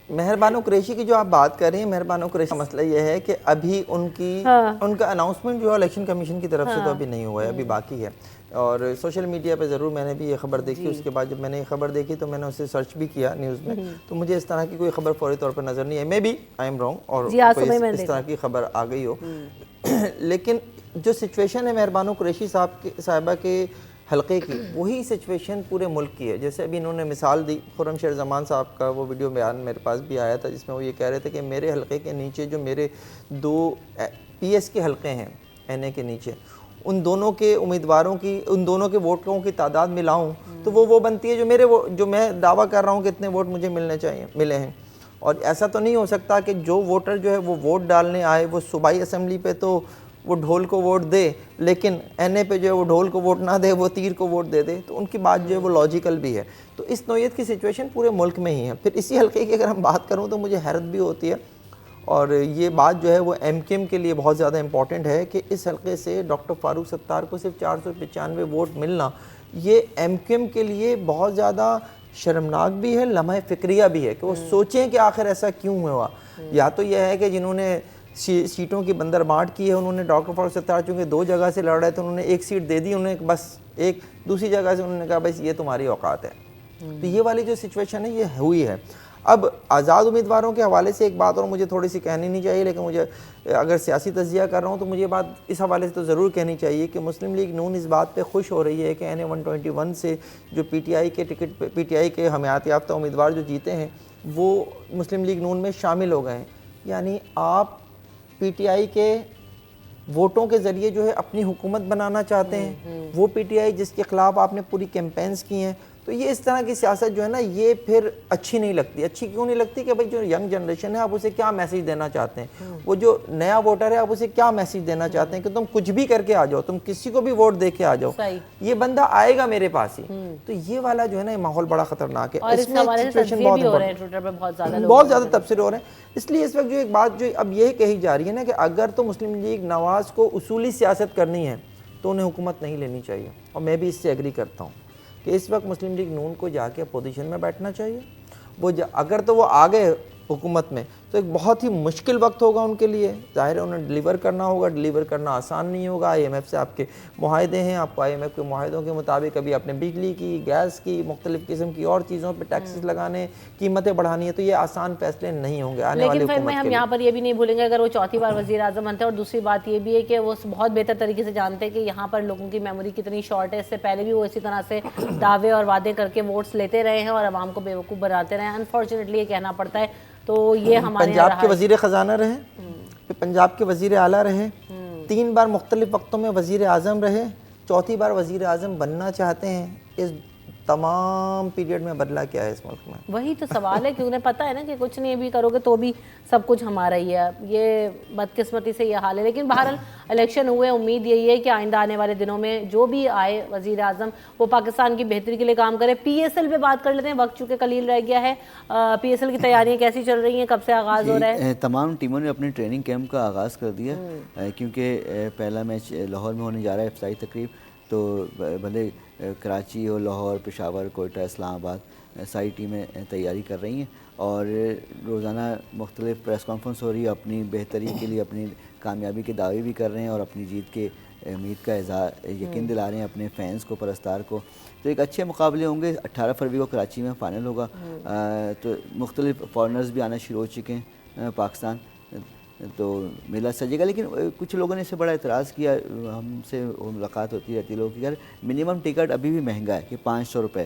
مہربانو قریشی کی جو آپ بات کر رہے ہیں, مہربانو قریشی کا مسئلہ یہ ہے کہ ابھی ان کا اناؤنسمنٹ جو ہے الیکشن کمیشن کی طرف سے تو ابھی نہیں ہوا ہے, ابھی باقی ہے. اور سوشل میڈیا پہ ضرور میں نے بھی یہ خبر دیکھی. اس کے بعد جب میں نے یہ خبر دیکھی تو میں نے اسے سرچ بھی کیا نیوز میں, تو مجھے اس طرح کی کوئی خبر فوری طور پر نظر نہیں ہے. Maybe I am wrong اور اس طرح کی خبر آ گئی ہو. لیکن جو سچویشن ہے مہربانو قریشی صاحبہ کے حلقے کی, وہی سچویشن پورے ملک کی ہے. جیسے ابھی انہوں نے مثال دی, خرم شیر زمان صاحب کا وہ ویڈیو بیان میرے پاس بھی آیا تھا, جس میں وہ یہ کہہ رہے تھے کہ میرے حلقے کے نیچے جو میرے 2 PS کے حلقے ہیں NA کے نیچے, ان دونوں کے امیدواروں کی, ان دونوں کے ووٹروں کی تعداد ملاؤں تو وہ بنتی ہے جو میں دعویٰ کر رہا ہوں کہ اتنے ووٹ مجھے ملے ہیں. اور ایسا تو نہیں ہو سکتا کہ جو ووٹر جو ہے وہ ووٹ ڈالنے آئے وہ صوبائی اسمبلی پہ تو وہ ڈھول کو ووٹ دے, لیکن NA پہ جو ہے وہ ڈھول کو ووٹ نہ دے, وہ تیر کو ووٹ دے دے. تو ان کی بات جو ہے وہ لاجیکل بھی ہے. تو اس نوعیت کی سچویشن پورے ملک میں ہی ہے. پھر اسی حلقے کی اگر ہم بات کروں تو مجھے حیرت بھی ہوتی ہے, اور یہ بات جو ہے وہ MKM کے لیے بہت زیادہ امپورٹنٹ ہے کہ اس حلقے سے ڈاکٹر فاروق ستار کو صرف 495 ووٹ ملنا, یہ MKM کے لیے بہت زیادہ شرمناک بھی ہے, لمحہ فکریہ بھی ہے کہ وہ سوچیں کہ آخر ایسا کیوں ہوا. یا تو یہ ہے کہ جنہوں نے سیٹوں کی بندر بانٹ کی ہے, انہوں نے ڈاکٹر فاروق ستار چونکہ 2 جگہ سے لڑ رہے تھے, انہوں نے 1 سیٹ دے دی, انہوں نے بس ایک دوسری جگہ سے انہوں نے کہا بس یہ تمہاری اوقات ہے. تو یہ والی جو سچویشن ہے یہ ہوئی ہے. اب آزاد امیدواروں کے حوالے سے ایک بات اور مجھے تھوڑی سی کہنی نہیں چاہیے, لیکن مجھے اگر سیاسی تجزیہ کر رہا ہوں تو مجھے بات اس حوالے سے تو ضرور کہنی چاہیے کہ مسلم لیگ نون اس بات پہ خوش ہو رہی ہے کہ NA 121 سے جو PTI کے ٹکٹ, PTI کے حمایت یافتہ امیدوار جو جیتے ہیں وہ مسلم لیگ نون میں شامل ہو گئے ہیں. یعنی آپ PTI کے ووٹوں کے ذریعے جو ہے اپنی حکومت بنانا چاہتے ہیں, وہ PTI جس کے خلاف آپ نے پوری کیمپینز کی ہیں, تو یہ اس طرح کی سیاست جو ہے نا یہ پھر اچھی نہیں لگتی. اچھی کیوں نہیں لگتی کہ بھائی جو ینگ جنریشن ہے آپ اسے کیا میسیج دینا چاہتے ہیں, وہ جو نیا ووٹر ہے آپ اسے کیا میسیج دینا چاہتے ہیں کہ تم کچھ بھی کر کے آ جاؤ, تم کسی کو بھی ووٹ دے کے آ جاؤ, یہ بندہ آئے گا میرے پاس ہی. تو یہ والا جو ہے نا یہ ماحول بڑا خطرناک ہے, اس میں سچویشن بہت زیادہ تبصرے ہو رہے ہیں. اس لیے اس وقت جو ایک بات جو اب یہ کہی جا رہی ہے نا کہ اگر تو مسلم لیگ نواز کو اصولی سیاست کرنی ہے تو انہیں حکومت نہیں لینی چاہیے, اور میں بھی اس سے ایگری کرتا ہوں کہ اس وقت مسلم لیگ نون کو جا کے اپوزیشن میں بیٹھنا چاہیے. وہ اگر تو وہ آ گئے حکومت میں تو ایک بہت ہی مشکل وقت ہوگا ان کے لیے, ظاہر ہے انہیں ڈیلیور کرنا ہوگا, ڈیلیور کرنا آسان نہیں ہوگا. آئی ایم ایف سے آپ کے معاہدے ہیں, آپ کو آئی ایم ایف کے معاہدوں کے مطابق ابھی اپنے بجلی کی, گیس کی, مختلف قسم کی اور چیزوں پہ ٹیکسز لگانے, قیمتیں بڑھانی ہے, تو یہ آسان فیصلے نہیں ہوں گے آنے والی حکومت کے لیے. ہم یہاں پر یہ بھی نہیں بھولیں گے اگر وہ چوتھی بار وزیر اعظم بنتے ہیں, اور دوسری بات یہ بھی ہے کہ وہ بہت بہتر طریقے سے جانتے ہیں کہ یہاں پر لوگوں کی میموری کتنی شارٹ ہے. اس سے پہلے بھی وہ اسی طرح سے دعوے اور وعدے کر کے ووٹس لیتے رہے ہیں اور عوام کو بیوقوف بناتے رہے ہیں. انفارچونیٹلی یہ کہنا پڑتا ہے. تو یہ ہمارے پنجاب کے وزیر خزانہ رہے, پھر پنجاب کے وزیر اعلیٰ رہے, 3 بار مختلف وقتوں میں وزیر اعظم رہے, چوتھی بار وزیر اعظم بننا چاہتے ہیں. اس تمام پیریڈ میں بدلا کیا ہے اس ملک میں؟ وہی تو سوال ہے کہ انہیں پتہ ہے نا کہ کچھ نہیں بھی کرو گے تو بھی سب کچھ ہمارا ہی ہے. یہ بدقسمتی سے یہ حال ہے. لیکن بہرحال الیکشن ہوئے, امید یہی ہے کہ آئندہ آنے والے دنوں میں جو بھی آئے وزیر اعظم وہ پاکستان کی بہتری کے لیے کام کرے. پی ایس ایل پہ بات کر لیتے ہیں, وقت چونکہ قلیل رہ گیا ہے. پی ایس ایل کی تیاریاں کیسی چل رہی ہیں, کب سے آغاز ہو رہا ہے؟ تمام ٹیموں نے اپنے ٹریننگ کیمپ کا آغاز کر دیا, کیونکہ پہلا میچ لاہور میں ہونے جا رہا ہے, افتتاحی تقریب. تو بھلے کراچی ہو, لاہور, پشاور, کوئٹہ, اسلام آباد, ساری ٹیمیں تیاری کر رہی ہیں اور روزانہ مختلف پریس کانفرنس ہو رہی ہے. اپنی بہتری کے لیے اپنی کامیابی کے دعوے بھی کر رہے ہیں اور اپنی جیت کے امید کا یقین دلا رہے ہیں اپنے فینس کو, پرستار کو. تو ایک اچھے مقابلے ہوں گے. 18 فروری کو کراچی میں فائنل ہوگا. تو مختلف فارنرز بھی آنا شروع ہو چکے ہیں پاکستان, تو میلہ سجے گا. لیکن کچھ لوگوں نے اس سے بڑا اعتراض کیا, ہم سے ملاقات ہوتی رہتی ہے لوگوں کی, یار منیمم ٹکٹ ابھی بھی مہنگا ہے کہ 500 روپے.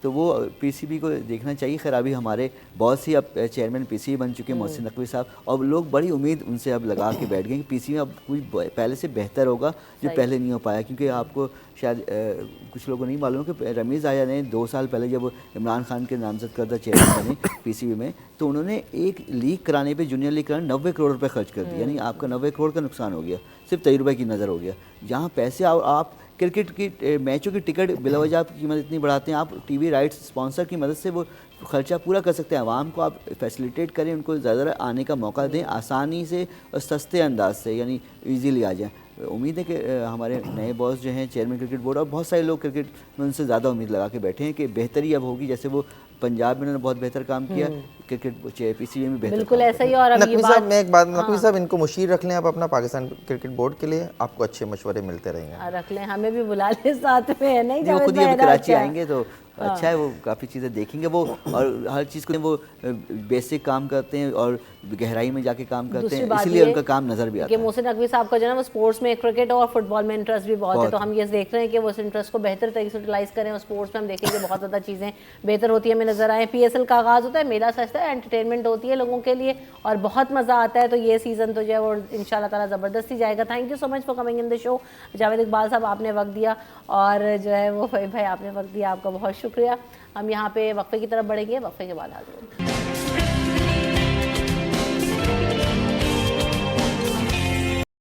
تو وہ پی سی بی کو دیکھنا چاہیے. خیر ابھی ہمارے بہت سی اب چیئرمین پی سی بی بن چکے ہیں, محسن نقوی صاحب, اور لوگ بڑی امید ان سے اب لگا کے بیٹھ گئے کہ پی سی بی اب کوئی پہلے سے بہتر ہوگا جو پہلے نہیں ہو پایا. کیونکہ آپ کو شاید کچھ لوگوں کو نہیں معلوم کہ رمیز آیا نے 2 سال پہلے جب عمران خان کے نامزد کردہ چیئرمین بنے پی سی بی میں, تو انہوں نے ایک لیگ کرانے پہ, جونیئر لیگ کرانے 90 کروڑ روپے خرچ کر دیا. یعنی آپ کا 90 کروڑ کا نقصان ہو گیا صرف تجربے کی نظر ہو گیا. جہاں پیسے آپ کرکٹ کی میچوں کی ٹکٹ بلا وجہ آپ کی قیمت اتنی بڑھاتے ہیں, آپ ٹی وی رائٹس اسپانسر کی مدد سے وہ خرچہ پورا کر سکتے ہیں. عوام کو آپ فیسیلیٹیٹ کریں, ان کو زیادہ آنے کا موقع دیں آسانی سے اور سستے انداز سے, یعنی ایزیلی آ جائیں. امید ہے کہ ہمارے نئے باس جو ہیں چیئرمین کرکٹ بورڈ, اور بہت سارے لوگ کرکٹ میں ان سے زیادہ امید لگا کے بیٹھے ہیں کہ بہتری اب ہوگی. جیسے وہ پنجاب میں انہوں نے بہت بہتر کام کیا, کرکٹ پی سی بی میں بہتر. بالکل ایسا ہی. اور نقوی صاحب میں ایک بات, نقوی صاحب ان کو مشیر رکھ لیں آپ اپنا پاکستان کرکٹ بورڈ کے لیے, آپ کو اچھے مشورے ملتے رہیں گے. رکھ لیں, ہمیں بھی بلا لیں ساتھ میں, ہے نہیں؟ وہ خود ہی ابھی کراچی آئیں گے تو اچھا ہے, وہ کافی چیزیں دیکھیں گے وہ, اور ہر چیز کو وہ بیسک کام کرتے ہیں اور گہرائی میں جا کے کام کرتے ہیں, اس لیے ان کا کام نظر بھی آتا ہے. کہ محسن نقوی صاحب کا جو ہے نا وہ اسپورٹس میں کرکٹ اور فٹ بال میں انٹرسٹ بھی بہت ہے, تو ہم یہ دیکھ رہے ہیں کہ وہ اس انٹرسٹ کو بہتر طریقے سے یوٹیلائز کریں. اور اسپورٹس میں ہم دیکھیں گے بہت زیادہ چیزیں بہتر ہوتی ہیں ہمیں نظر آئیں. پی ایس ایل کا آغاز ہوتا ہے, میلہ سجتا ہے, انٹرٹینمنٹ ہوتی ہے لوگوں کے لیے اور بہت مزہ آتا ہے. تو یہ سیزن تو جو ہے وہ ان شاء اللہ تعالیٰ زبردستی جائے گا. Thank you so much for coming in the show. Javed Iqbal صاحب آپ نے وقت دیا, اور جو ہے وہ بھائی آپ نے وقت دیا, آپ کا بہت شکریہ. ہم یہاں پہ وقفے کی طرف بڑھیں گے, وقفے کے بعد حاضر ہوں گے.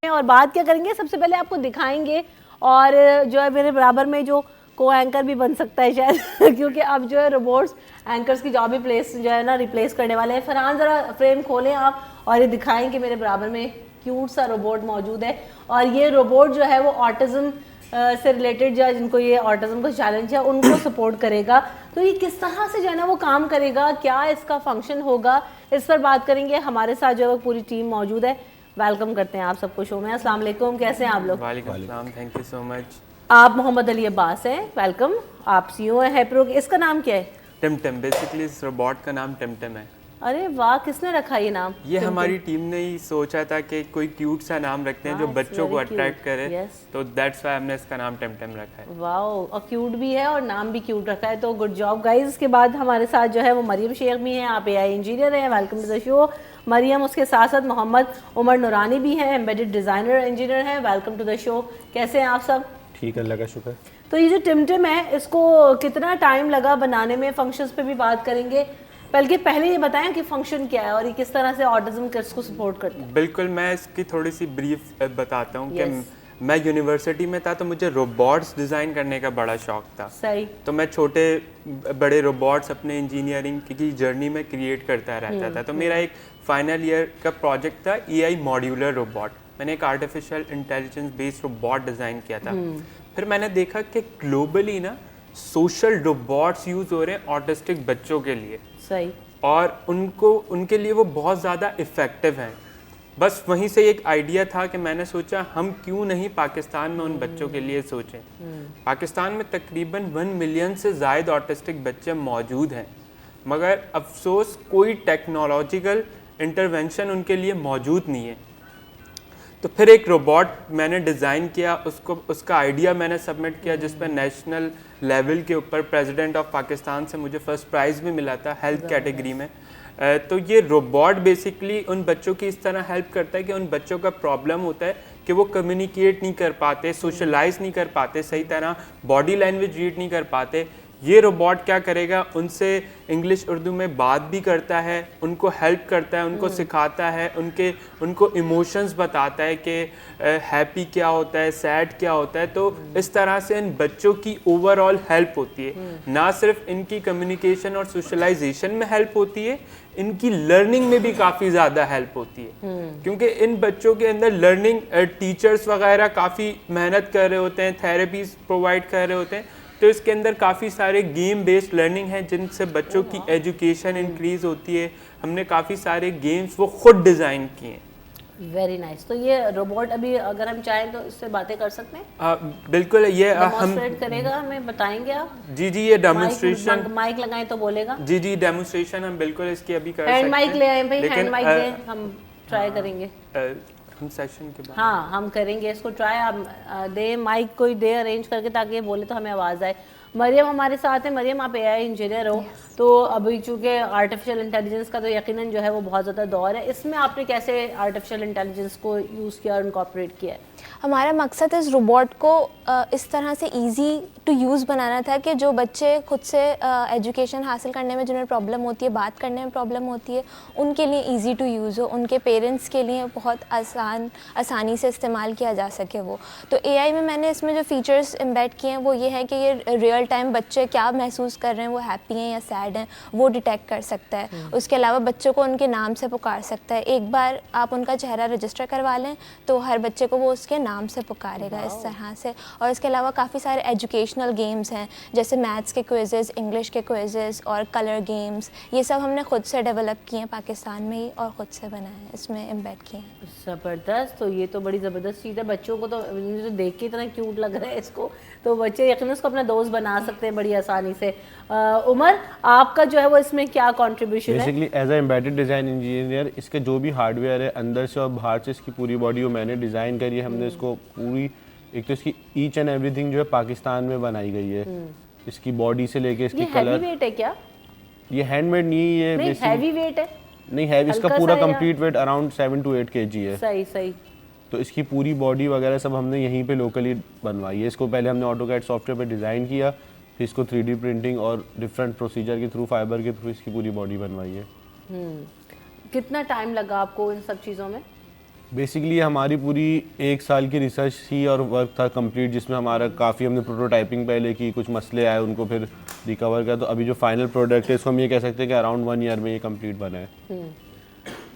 اور بات کیا کریں گے, سب سے پہلے آپ کو دکھائیں گے, اور جو ہے میرے برابر میں جو کو اینکر بھی بن سکتا ہے شاید, کیونکہ اب جو ہے روبوٹس اینکرز کی جاب بھی جو ہے نا ریپلیس کرنے والے ہیں. فرحان ذرا فریم کھولیں آپ اور یہ دکھائیں کہ میرے برابر میں کیوٹ سا روبوٹ موجود ہے. اور یہ روبوٹ جو ہے وہ آٹزم سے ریلیٹڈ جو جن کو یہ آٹزم کا چیلنج ہے ان کو سپورٹ کرے گا. تو یہ کس طرح سے جو ہے نا وہ کام کرے گا, کیا اس کا فنکشن ہوگا, اس پر بات کریں گے. ہمارے ساتھ جو ہے وہ پوری ٹیم موجود ہے. ویلکم کرتے ہیں آپ سب کو شو میں. السلام علیکم, کیسے ہیں آپ لوگ؟ وعلیکم السلام, تھینک یو سو مچ. آپ محمد علی عباس ہیں, ویلکم. آپ سی او ہیں ہیپرو. اس کا نام کیا ہے؟ ٹم ٹم. بیسیکلی اس روبوٹ کا نام ٹم ٹم ہے. ارے واہ, کس نے رکھا یہ نام؟ یہ ہماری ٹیم نے ہی سوچا تھا کہ کوئی کیوٹ سا نام رکھتے ہیں جو بچوں کو اٹریکٹ کرے, تو دیٹس وائی ہم نے اس کا نام ٹم ٹم رکھا ہے. واو, اور کیوٹ بھی ہے اور نام بھی کیوٹ رکھا ہے, تو گڈ جاب گائز. اس کے بعد ہمارے ساتھ جو ہے وہ مریم شیخ بھی ہیں, آپ اے آئی انجینئر ہیں, ویلکم ٹو دا شو. مریم, اس کے ساتھ ساتھ محمد عمر نورانی بھی ہیں, ایمبیڈڈ ڈیزائنر انجینئر ہیں, ویلکم ٹو دا شو. کیسے ہیں آپ سب؟ ٹھیک ہے, اللہ کا شکر. تو یہ جو ٹمٹم ہے اس کو کتنا ٹائم لگا بنانے میں؟ فنکشنز پہ بھی بات کریں گے، بلکہ پہلے یہ بتائیں کہ فنکشن کیا ہے اور یہ کس طرح سے آٹزم کڈس کو سپورٹ کرتا ہے. بالکل، میں اس کی تھوڑی سی بریف بتاتا ہوں کہ میں یونیورسٹی میں تھا تو مجھے روبوٹس ڈیزائن کرنے کا بڑا شوق تھا. صحیح. تو میں چھوٹے بڑے روبوٹس اپنے انجینئرنگ کی جرنی میں کریٹ کرتا رہتا تھا. تو میرا ایک فائنل ایئر کا پروجیکٹ تھا AI ماڈیولر روبوٹ. میں نے ایک artificial intelligence based robot design کیا تھا. پھر میں نے دیکھا کہ گلوبلی نا سوشل روبوٹس یوز ہو رہے ہیں آٹسٹک بچوں کے لیے. صحیح. اور ان کے لیے وہ بہت زیادہ افیکٹو ہیں. بس وہیں سے ایک آئیڈیا تھا کہ میں نے سوچا ہم کیوں نہیں پاکستان میں ان بچوں کے لیے سوچیں. پاکستان میں تقریباً 1 ملین سے زائد آٹسٹک بچے موجود ہیں، مگر افسوس کوئی ٹیکنالوجیکل انٹرونشن ان کے لیے موجود نہیں ہے. تو پھر ایک روبوٹ میں نے ڈیزائن کیا، اس کا آئیڈیا میں نے سبمٹ کیا، جس پہ نیشنل لیول کے اوپر پریزیڈنٹ آف پاکستان سے مجھے فرسٹ پرائز بھی ملا تھا ہیلتھ کیٹیگری میں. تو یہ روبوٹ بیسکلی ان بچوں کی اس طرح ہیلپ کرتا ہے کہ ان بچوں کا پرابلم ہوتا ہے کہ وہ کمیونیکیٹ نہیں کر پاتے، سوشلائز نہیں کر پاتے صحیح طرح، باڈی لینگویج ریڈ نہیں کر پاتے. یہ روبوٹ کیا کرے گا، ان سے انگلش اردو میں بات بھی کرتا ہے، ان کو ہیلپ کرتا ہے، ان کو سکھاتا ہے، ان کو ایموشنز بتاتا ہے کہ ہیپی کیا ہوتا ہے، سیڈ کیا ہوتا ہے. تو اس طرح سے ان بچوں کی اوور آل ہیلپ ہوتی ہے. نہ صرف ان کی کمیونیکیشن اور سوشلائزیشن میں ہیلپ ہوتی ہے، ان کی لرننگ میں بھی کافی زیادہ ہیلپ ہوتی ہے. کیونکہ ان بچوں کے اندر لرننگ ٹیچرز وغیرہ کافی محنت کر رہے ہوتے ہیں، تھیراپیز پرووائڈ کر رہے ہوتے ہیں. تو اس کے اندر کافی سارے گیم بیسڈ لرننگ ہیں جن سے بچوں کی ایجوکیشن انکریز ہوتی ہے. ہم نے کافی سارے گیمز وہ خود ڈیزائن کیے ہیں. Very nice. تو یہ روبوٹ ابھی اگر ہم چاہیں تو اس سے باتیں کر سکتے ہیں؟ بالکل. یہ ڈیمونسٹریٹ کرے گا، ہمیں بتائیں گے آپ؟ جی یہ ڈیمونسٹریشن مائک لگائیں تو بولے گا. جی ڈیمونسٹریشن ہم بالکل اس کی ابھی کر سکتے ہیں. ہینڈ مائک لے آئیں بھائی، ہینڈ مائک دیں، ہم ٹرائی کریں گے. ہم سیشن کے بعد ہاں ہم کریں گے اس کو ٹرائی. آپ دیں مائک کوئی دے ارینج کر کے تاکہ یہ بولے تو ہمیں آواز آئے. مریم ہمارے ساتھ ہیں. مریم آپ AI انجینئر ہو، تو ابھی چونکہ آرٹیفیشیل انٹیلیجنس کا تو یقیناً جو ہے وہ بہت زیادہ دور ہے، اس میں آپ نے کیسے آرٹیفیشیل انٹیلیجنس کو یوز کیا اور انکارپوریٹ کیا ہے؟ ہمارا مقصد اس روبوٹ کو اس طرح سے ایزی ٹو یوز بنانا تھا کہ جو بچے خود سے ایجوکیشن حاصل کرنے میں جنہیں پرابلم ہوتی ہے، بات کرنے میں پرابلم ہوتی ہے، ان کے لیے ایزی ٹو یوز ہو، ان کے پیرنٹس کے لیے بہت آسانی سے استعمال کیا جا سکے وہ. تو AI میں نے اس میں جو فیچرز امبیڈ کیے ہیں وہ یہ ہے کہ یہ ریئل ٹائم بچے کیا محسوس کر رہے ہیں، وہ ہیپی ہیں یا سیڈ ہیں، وہ ڈیٹیکٹ کر سکتا ہے. اس کے علاوہ بچوں کو ان کے نام سے پکار سکتا ہے. ایک بار آپ ان کا چہرہ رجسٹر کروا لیں تو ہر بچے کو وہ اس کے نام سے پکارے گا اس طرح سے. اور اس کے علاوہ کافی سارے ایجوکیشنل گیمز ہیں جیسے میتھس کے کوئزز، انگلش کے کوئزز اور کلر گیمز. یہ سب ہم نے خود سے ڈیولپ کیے ہیں پاکستان میں ہی اور خود سے بنائے ہیں، اس میں امبیڈ کیے ہیں. زبردست. تو یہ تو بڑی زبردست چیز ہے. بچوں کو تو دیکھ کے اتنا کیوٹ لگ رہا ہے اس کو، تو بچے یقیناً اس کو اپنا دوست بنا سکتے ہیں بڑی آسانی سے. عمر آپ کا جو ہے وہ اس میں کیا کنٹریبیوشن ہے؟ Basically as a embedded design engineer اس کے جو بھی ہارڈ ویئر ہے اندر سے اور باہر سے اس کی پوری باڈی وہ میں نے ڈیزائن کری ہے. ہم نے اس کو پوری ایک تو اس کی ایچ اینڈ ایوری تھنگ جو ہے پاکستان میں بنائی گئی ہے. اس کی باڈی سے لے کے اس کی کلر. ہیوی ویٹ ہے کیا؟ یہ ہینڈ میڈ نہیں ہے. نہیں ہیوی ویٹ ہے. نہیں ہے، اس کا پورا complete wait around 7 to 8 kg ہے. صحیح. تو اس کی پوری باڈی وغیرہ سب ہم نے یہیں پہ لوکلی بنوائی ہے. اس کو پہلے ہم نے AutoCAD سافٹ ویئر پہ ڈیزائن کیا، پھر اس کو 3D پرنٹنگ اور ڈفرینٹ پروسیجر کے تھرو، فائبر کے تھرو اس کی پوری باڈی بنوائی ہے. کتنا ٹائم لگا آپ کو ان سب چیزوں میں؟ بیسکلی ہماری پوری 1 سال کی ریسرچ تھی اور ورک تھا کمپلیٹ، جس میں ہمارا کافی ہم نے پروٹوٹائپنگ پہلے کی، کچھ مسئلے آئے ان کو پھر ریکور کیا. تو ابھی جو فائنل پروڈکٹ ہے اس کو ہم یہ کہہ سکتے ہیں کہ اراؤنڈ 1 year میں یہ کمپلیٹ بنا ہے.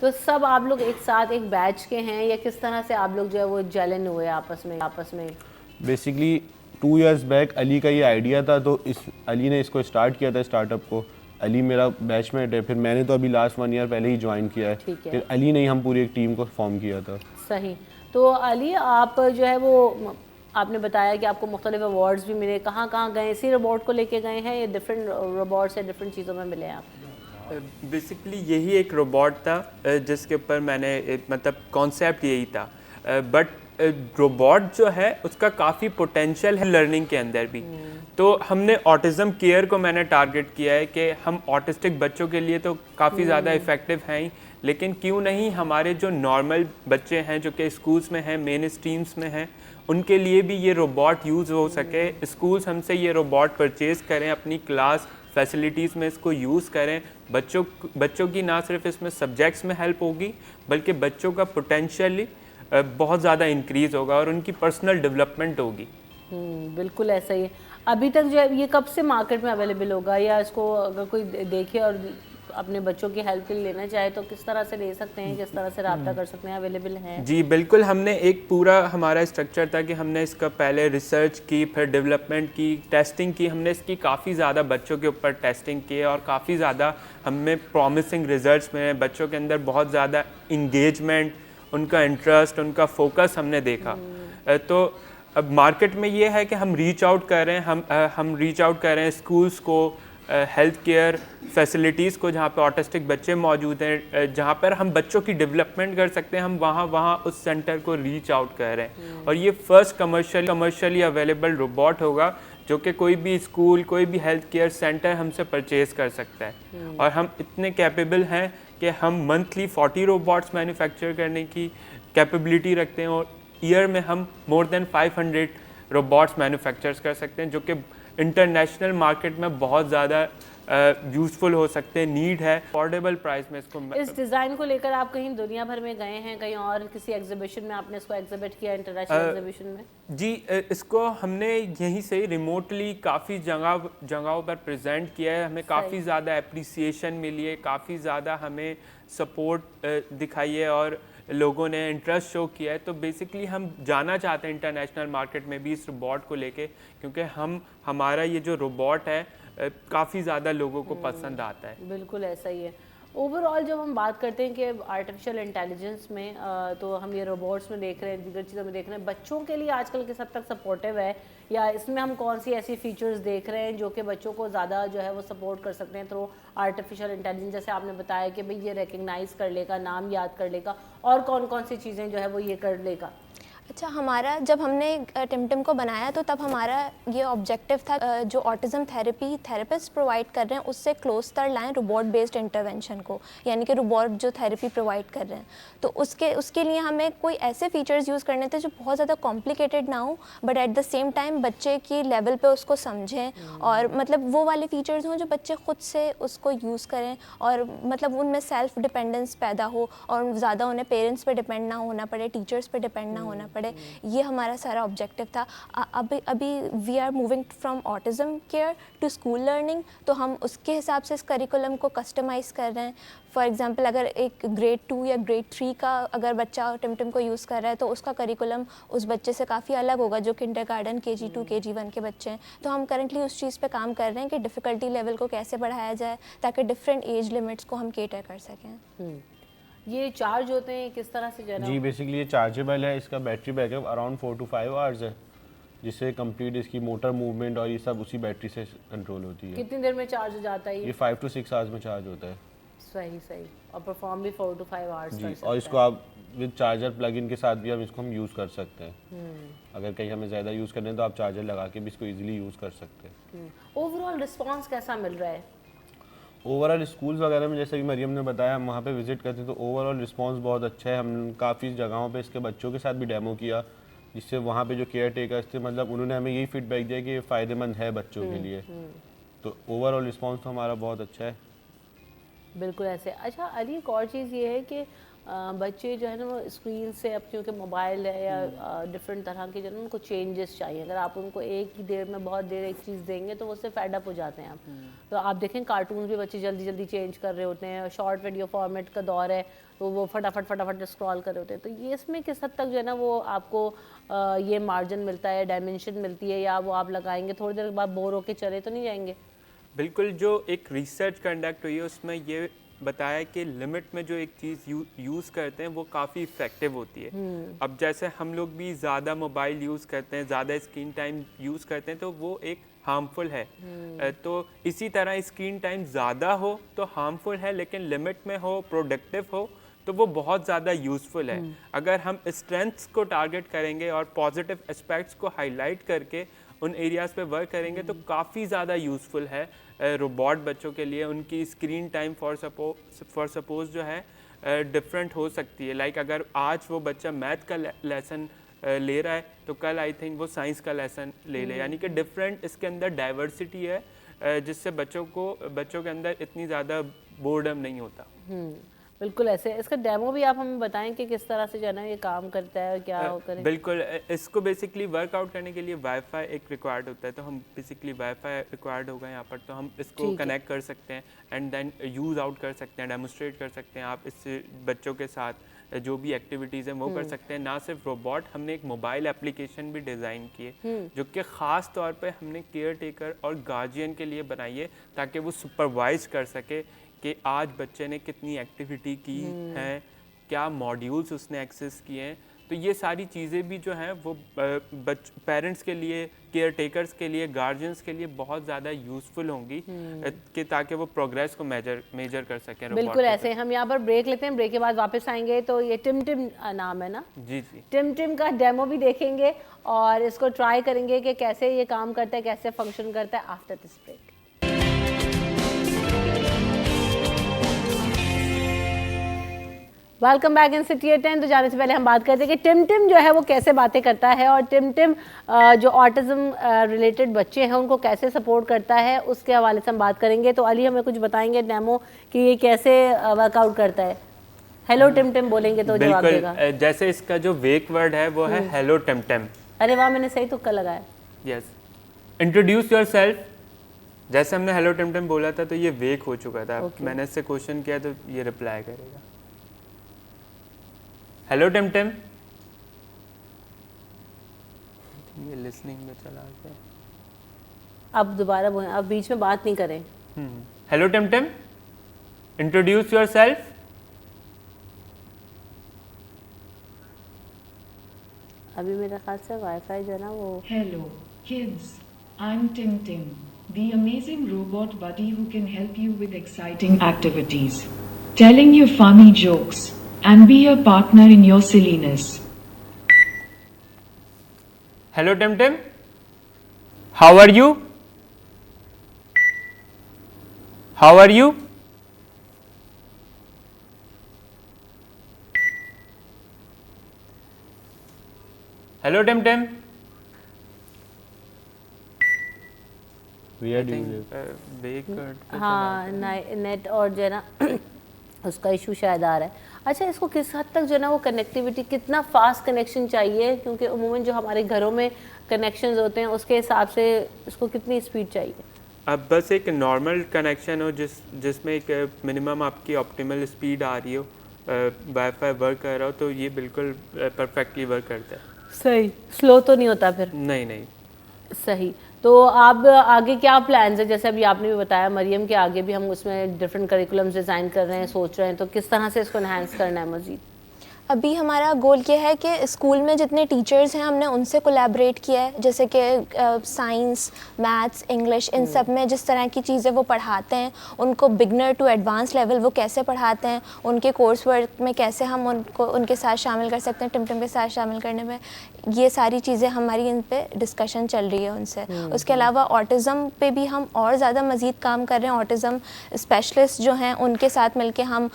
تو سب آپ لوگ ایک ساتھ ایک بیچ کے ہیں یا کس طرح سے آپ لوگ جو ہے وہ جلن ہوئے آپس میں؟ بیسکلی 2 years بیک علی کا یہ آئیڈیا تھا، تو علی نے اس کو اسٹارٹ کیا تھا اسٹارٹ اپ کو. علی میرا بیچ میٹ ہے، پھر میں نے تو ابھی لاسٹ 1 year پہلے ہی جوائن کیا ہے. پھر علی نے ہم پوری ایک ٹیم کو فارم کیا تھا. صحیح. تو علی آپ جو ہے وہ آپ نے بتایا کہ آپ کو مختلف ایوارڈز بھی ملے، کہاں گئے؟ اسی روبوٹ کو لے کے گئے ہیں یا ڈفرینٹ روبوٹس یا ڈفرینٹ چیزوں میں ملے ہیں آپ؟ بیسکلی یہی ایک روبوٹ تھا جس کے اوپر میں نے مطلب کانسیپٹ یہی تھا، بٹ روبوٹ جو ہے اس کا کافی پوٹینشیل ہے لرننگ کے اندر بھی. تو ہم نے آٹزم کیئر کو میں نے ٹارگٹ کیا ہے کہ ہم آٹسٹک بچوں کے لیے تو کافی زیادہ افیکٹو ہیں ہی, لیکن کیوں نہیں ہمارے جو نارمل بچے ہیں جو کہ اسکولس میں ہیں, مین اسٹریمس میں ہیں, ان کے لیے بھی یہ روبوٹ یوز ہو سکے. اسکولس ہم سے یہ روبوٹ پرچیز کریں, اپنی کلاس فیسلٹیز میں اس کو یوز کریں. بچوں کی نہ صرف اس میں سبجیکٹس میں ہیلپ ہوگی بلکہ بچوں کا پوٹینشیلی بہت زیادہ انکریز ہوگا اور ان کی پرسنل ڈیولپمنٹ ہوگی. بالکل ایسا ہی ہے. ابھی تک جو ہے یہ کب سے مارکیٹ میں اویلیبل ہوگا, یا اس کو اگر کوئی دیکھے اور اپنے بچوں کی ہیلپ کے لیے لینا چاہے تو کس طرح سے لے سکتے ہیں, کس طرح سے رابطہ کر سکتے ہیں, اویلیبل ہیں؟ جی بالکل, ہم نے ایک پورا ہمارا اسٹرکچر تھا کہ ہم نے اس کا پہلے ریسرچ کی, پھر ڈیولپمنٹ کی, ٹیسٹنگ کی. ہم نے اس کی کافی زیادہ بچوں کے اوپر ٹیسٹنگ کی اور کافی زیادہ ہمیں پرومسنگ ریزلٹس ملے. بچوں کے اندر بہت زیادہ انگیجمنٹ, ان کا انٹرسٹ, ان کا فوکس ہم نے دیکھا. تو اب مارکیٹ میں یہ ہے کہ ہم ریچ آؤٹ کر رہے ہیں, ہم ریچ آؤٹ کر رہے ہیں اسکولس کو, ہیلتھ کیئر فیسلٹیز کو جہاں پہ آٹسٹک بچے موجود ہیں, جہاں پر ہم بچوں کی ڈیولپمنٹ کر سکتے ہیں, ہم وہاں اس سینٹر کو ریچ آؤٹ کر رہے ہیں. اور یہ فرسٹ کمرشلی اویلیبل روبوٹ ہوگا جو کہ کوئی بھی اسکول, کوئی بھی ہیلتھ کیئر سینٹر ہم سے پرچیز کر سکتا ہے. اور ہم اتنے کیپیبل ہیں کہ ہم منتھلی 40 روبوٹس مینوفیکچر کرنے کی کیپیبلٹی رکھتے ہیں, اور ایئر میں ہم مور دین 500 روبوٹس مینوفیکچرز کر سکتے ہیں جو کہ انٹرنیشنل مارکیٹ میں بہت زیادہ یوزفل ہو سکتے ہیں. نیڈ ہے افورڈیبل پرائز میں اس کو. اس ڈیزائن کو لے کر آپ کہیں دنیا بھر میں گئے ہیں, کہیں اور کسی ایگزیبیشن میں آپ نے اس کو ایگزیبٹ کیا, انٹرنیشنل ایگزیبیشن میں؟ جی اس کو ہم نے یہیں سے ریموٹلی کافی جگہوں پر پریزنٹ کیا ہے. ہمیں کافی زیادہ اپریسیشن ملی ہے, کافی زیادہ ہمیں سپورٹ دکھائی ہے اور لوگوں نے انٹرسٹ شو کیا ہے. تو بیسکلی ہم جانا چاہتے ہیں انٹرنیشنل مارکیٹ میں بھی اس روبوٹ کو لے کے, کیونکہ ہمارا یہ جو روبوٹ ہے کافی زیادہ لوگوں کو پسند آتا ہے. بالکل ایسا ہی ہے. اوور آل جب ہم بات کرتے ہیں کہ آرٹیفیشیل انٹیلیجنس میں, تو ہم یہ روبوٹس میں دیکھ رہے ہیں, دیگر چیزوں میں دیکھ رہے ہیں, بچوں کے لیے آج کل کس حد تک سپورٹیو ہے, یا اس میں ہم کون سی ایسی فیچرز دیکھ رہے ہیں جو کہ بچوں کو زیادہ جو ہے وہ سپورٹ کر سکتے ہیں تھرو آرٹیفیشیل انٹیلیجنس؟ جیسے آپ نے بتایا کہ بھئی یہ ریکگنائز کر لے گا, نام یاد کر لے گا, اور کون سی چیزیں جو ہے وہ یہ کر لے گا؟ اچھا, ہمارا جب ہم نے ٹمٹم کو بنایا تو تب ہمارا یہ آبجیکٹیو تھا جو آٹزم تھیراپسٹ پرووائڈ کر رہے ہیں اس سے کلوز تر لائیں روبوٹ بیسڈ انٹرونشن کو, یعنی کہ روبوٹ جو تھیراپی پرووائڈ کر رہے ہیں. تو اس کے لیے ہمیں کوئی ایسے فیچرز یوز کرنے تھے جو بہت زیادہ کمپلیکیٹڈ نہ ہوں, but at the same time بچے کی لیول پہ اس کو سمجھیں, اور مطلب وہ والے فیچرز ہوں جو بچے خود سے اس کو یوز کریں, اور مطلب ان میں سیلف ڈپینڈنس پیدا ہو, اور زیادہ انہیں پیرنٹس پہ ڈپینڈ نہ ہونا پڑے, ٹیچرس پہ ڈپینڈ نہ ہونا پڑے. یہ ہمارا سارا آبجیکٹیو تھا. ابھی we are moving from autism care to school learning, تو ہم اس کے حساب سے اس کریکولم کو کسٹمائز کر رہے ہیں. فار ایگزامپل اگر ایک گریڈ 2 یا گریڈ 3 کا اگر بچہ ٹمٹم کو یوز کر رہا ہے تو اس کا کریکولم اس بچے سے کافی الگ ہوگا جو کنڈر گارڈن KG2 KG1 کے بچے ہیں. تو ہم کرنٹلی اس چیز پہ کام کر رہے ہیں کہ ڈیفیکلٹی لیول کو کیسے بڑھایا جائے تاکہ ڈفرینٹ ایج لمٹس کو ہم کیٹر کر سکیں. یہ چارج ہوتے ہیں کس طرح سے جناب؟ جی بیسکلی یہ چارجیبل ہے. اس کا battery back up around 4 to 5 hours ہے, جس سے کمپلیٹ اس کی موٹر موومنٹ اور یہ سب اسی بیٹری سے کنٹرول ہوتی ہے. کتنی دیر میں چارج ہو جاتا ہے یہ 5 to 6 hours میں چارج ہوتا ہے. صحیح. اور پرفارم بھی 4 to 5 hours جی, اور اس کو آپ ود چارجر پلگ ان کے ساتھ بھی اس کو ہم یوز کر سکتے ہیں. اگر کہیں ہمیں زیادہ یوز کرنا ہے تو آپ چارجر لگا کے بھی اس کو ایزیلی یوز کر سکتے ہیں. اوور آل رسپانس کیسا مل رہا ہے؟ اوور آل اسکولس وغیرہ میں جیسے کہ مریم نے بتایا ہم وہاں پہ وزٹ کرتے ہیں تو اوور آل رسپانس بہت اچھا ہے. ہم کافی جگہوں پہ اس کے بچوں کے ساتھ بھی ڈیمو کیا, جس سے وہاں پہ جو کیئر ٹیکرس تھے مطلب انہوں نے ہمیں یہی فیڈ بیک دیا کہ یہ فائدہ مند ہے بچوں کے لیے. تو اوور آل رسپانس تو ہمارا بہت اچھا ہے. بالکل ایسے. اچھا علی, ایک اور چیز یہ ہے کہ بچے جو ہے نا وہ اسکرین سے, اب کیونکہ موبائل ہے یا ڈفرینٹ طرح کے جو ہے نا ان کو چینجز چاہیے. اگر آپ ان کو ایک ہی دیر میں بہت دیر ایک چیز دیں گے تو وہ اس سے فیڈ اپ ہو جاتے ہیں. آپ تو آپ دیکھیں کارٹونز بھی بچے جلدی چینج کر رہے ہوتے ہیں, شارٹ ویڈیو فارمیٹ کا دور ہے تو وہ فٹافٹ اسکرال کر رہے ہوتے ہیں. تو یہ اس میں کس حد تک جو ہے نا وہ آپ کو یہ مارجن ملتا ہے, ڈائمینشن ملتی ہے, یا وہ آپ لگائیں گے تھوڑی دیر کے بعد بور ہو کے چلے تو نہیں جائیں گے؟ بالکل, جو ایک ریسرچ کنڈکٹ ہوئی ہے اس میں یہ بتایا کہ لمٹ میں جو ایک چیز یوز کرتے ہیں وہ کافی ایفیکٹیو ہوتی ہے. اب جیسے ہم لوگ بھی زیادہ موبائل یوز کرتے ہیں, زیادہ اسکرین ٹائم یوز کرتے ہیں تو وہ ایک ہارمفل ہے. تو اسی طرح اسکرین ٹائم زیادہ ہو تو ہارمفل ہے, لیکن لمٹ میں ہو, پروڈکٹیو ہو تو وہ بہت زیادہ یوزفل ہے. اگر ہم اسٹرینتھس کو ٹارگٹ کریں گے اور پازیٹیو اسپیکٹس کو ہائی لائٹ کر کے ان ایریاز پہ ورک کریں گے تو کافی زیادہ یوزفل ہے روبوٹ بچوں کے لیے. ان کی اسکرین ٹائم فار سپوز جو ہے ڈفرینٹ ہو سکتی ہے. لائک اگر آج وہ بچہ میتھ کا لیسن لے رہا ہے تو کل آئی تھنک وہ سائنس کا لیسن لے لے. یعنی کہ ڈفرینٹ اس کے اندر ڈائیورسٹی ہے جس سے بچوں کے اندر اتنی زیادہ بورڈم نہیں ہوتا. بالکل ایسے. اس کا ڈیمو بھی آپ ہمیں بتائیں کہ کس طرح سے جو ہے نا یہ کام کرتا ہے اور کیا کریں. بالکل. اس کو بیسکلی ورک آؤٹ کرنے کے لیے وائی فائی ایک ریکوائرڈ ہوتا ہے, تو ہم بیسکلی وائی فائی ریکوائرڈ ہوگا یہاں پر, تو ہم اس کو کنیکٹ کر سکتے ہیں اینڈ دین یوز آؤٹ کر سکتے ہیں, ڈیمونسٹریٹ کر سکتے ہیں. آپ اس سے بچوں کے ساتھ جو بھی ایکٹیویٹیز ہیں وہ کر سکتے ہیں. نہ صرف روبوٹ, ہم نے ایک موبائل اپلیکیشن بھی ڈیزائن کی ہے جو کہ خاص طور پہ ہم نے کیئر ٹیکر اور گارجین کے لیے بنائی ہے تاکہ وہ سپروائز کر سکے کہ آج بچے نے کتنی ایکٹیویٹی کی ہیں, کیا ماڈیولز اس نے ایکسیس کیے ہیں. تو یہ ساری چیزیں بھی جو ہیں وہ پیرنٹس کے لیے, کیئر ٹیکرز کے لیے, گارجینس کے لیے بہت زیادہ یوزفل ہوں گی کہ تاکہ وہ پروگریس کو میجر کر سکیں. بالکل ایسے. ہم یہاں پر بریک لیتے ہیں, بریک کے بعد واپس آئیں گے. تو یہ ٹم ٹم نام ہے نا؟ جی جی. ٹم ٹم کا ڈیمو بھی دیکھیں گے اور اس کو ٹرائی کریں گے کہ کیسے یہ کام کرتا ہے, کیسے فنکشن کرتا ہے after this break. Welcome back in city 10. تو جانے سے پہلے ہم بات کرتے ہیں کہ ٹم ٹم جو ہے وہ کیسے باتیں کرتا ہے اور ٹم ٹم جو آٹزم ریلیٹڈ بچے ہیں ان کو کیسے سپورٹ کرتا ہے, اس کے حوالے سے ہم بات کریں گے. تو علی ہمیں کچھ بتائیں گے ڈیمو کہ یہ کیسے ورک آؤٹ کرتا ہے. ہیلو ٹم ٹم بولیں گے تو جواب دے گا. جیسے اس کا جو ویک ورڈ ہے وہ ہے ہیلو ٹم ٹم. ارے واہ, میں نے صحیح تکا لگایا. یس. Introduce yourself. جیسے ہم نے ہیلو ٹم ٹم بولا تھا تو یہ ویک ہو چکا تھا. میں نے اس سے کوشچن کیا تو یہ رپلائی کرے گا. ہیلو ٹم ٹم. یہ لسننگ میں چلا گیا. اب دوبارہ اب بیچ میں بات نہیں کریں. ہیلو ٹم ٹم, انٹروڈیوس یور سیلف. ابھی میرا خیال سے وائی فائی جو ہے نا وہ. Hello, kids. I'm Tim Tim, the amazing robot buddy who can help you with exciting activities, telling you funny jokes, and be your partner in your silliness. Hello Tim Tim, how are you? How are you? Hello Tim Tim. ہاں net اور جو ہے نا اس کا issue شاید آ رہا ہے. اچھا اس کو کس حد تک جو ہے نا وہ کنیکٹیوٹی, کتنا فاسٹ کنیکشن چاہیے, کیونکہ عموماً جو ہمارے گھروں میں کنیکشنز ہوتے ہیں اس کے حساب سے اس کو کتنی اسپیڈ چاہیے؟ اب بس ایک نارمل کنیکشن ہو جس میں ایک منیمم آپ کی آپٹیمل اسپیڈ آ رہی ہو, وائی فائی ورک کر رہا ہو, تو یہ بالکل پرفیکٹلی ورک کرتا ہے. صحیح, سلو تو نہیں ہوتا پھر؟ نہیں. صحیح. تو آپ آگے کیا پلانز ہیں؟ جیسے ابھی آپ نے بھی بتایا مریم کے آگے بھی ہم اس میں ڈفرینٹ کریکولمز ڈیزائن کر رہے ہیں, سوچ رہے ہیں, تو کس طرح سے اس کو انہینس کرنا ہے مزید؟ ابھی ہمارا گول یہ ہے کہ اسکول میں جتنے ٹیچرز ہیں ہم نے ان سے کولیبریٹ کیا ہے, جیسے کہ سائنس, میتھس, انگلش, ان سب میں جس طرح کی چیزیں وہ پڑھاتے ہیں, ان کو بگنر ٹو ایڈوانس لیول وہ کیسے پڑھاتے ہیں, ان کے کورس ورک میں کیسے ہم ان کو ان کے ساتھ شامل کر سکتے ہیں, ٹم ٹم کے ساتھ شامل کرنے میں, یہ ساری چیزیں ہماری ان پہ ڈسکشن چل رہی ہے ان سے. اس کے علاوہ آٹزم پہ بھی ہم اور زیادہ مزید کام کر رہے ہیں. آٹزم اسپیشلسٹ جو ہیں ان کے ساتھ مل کے ہم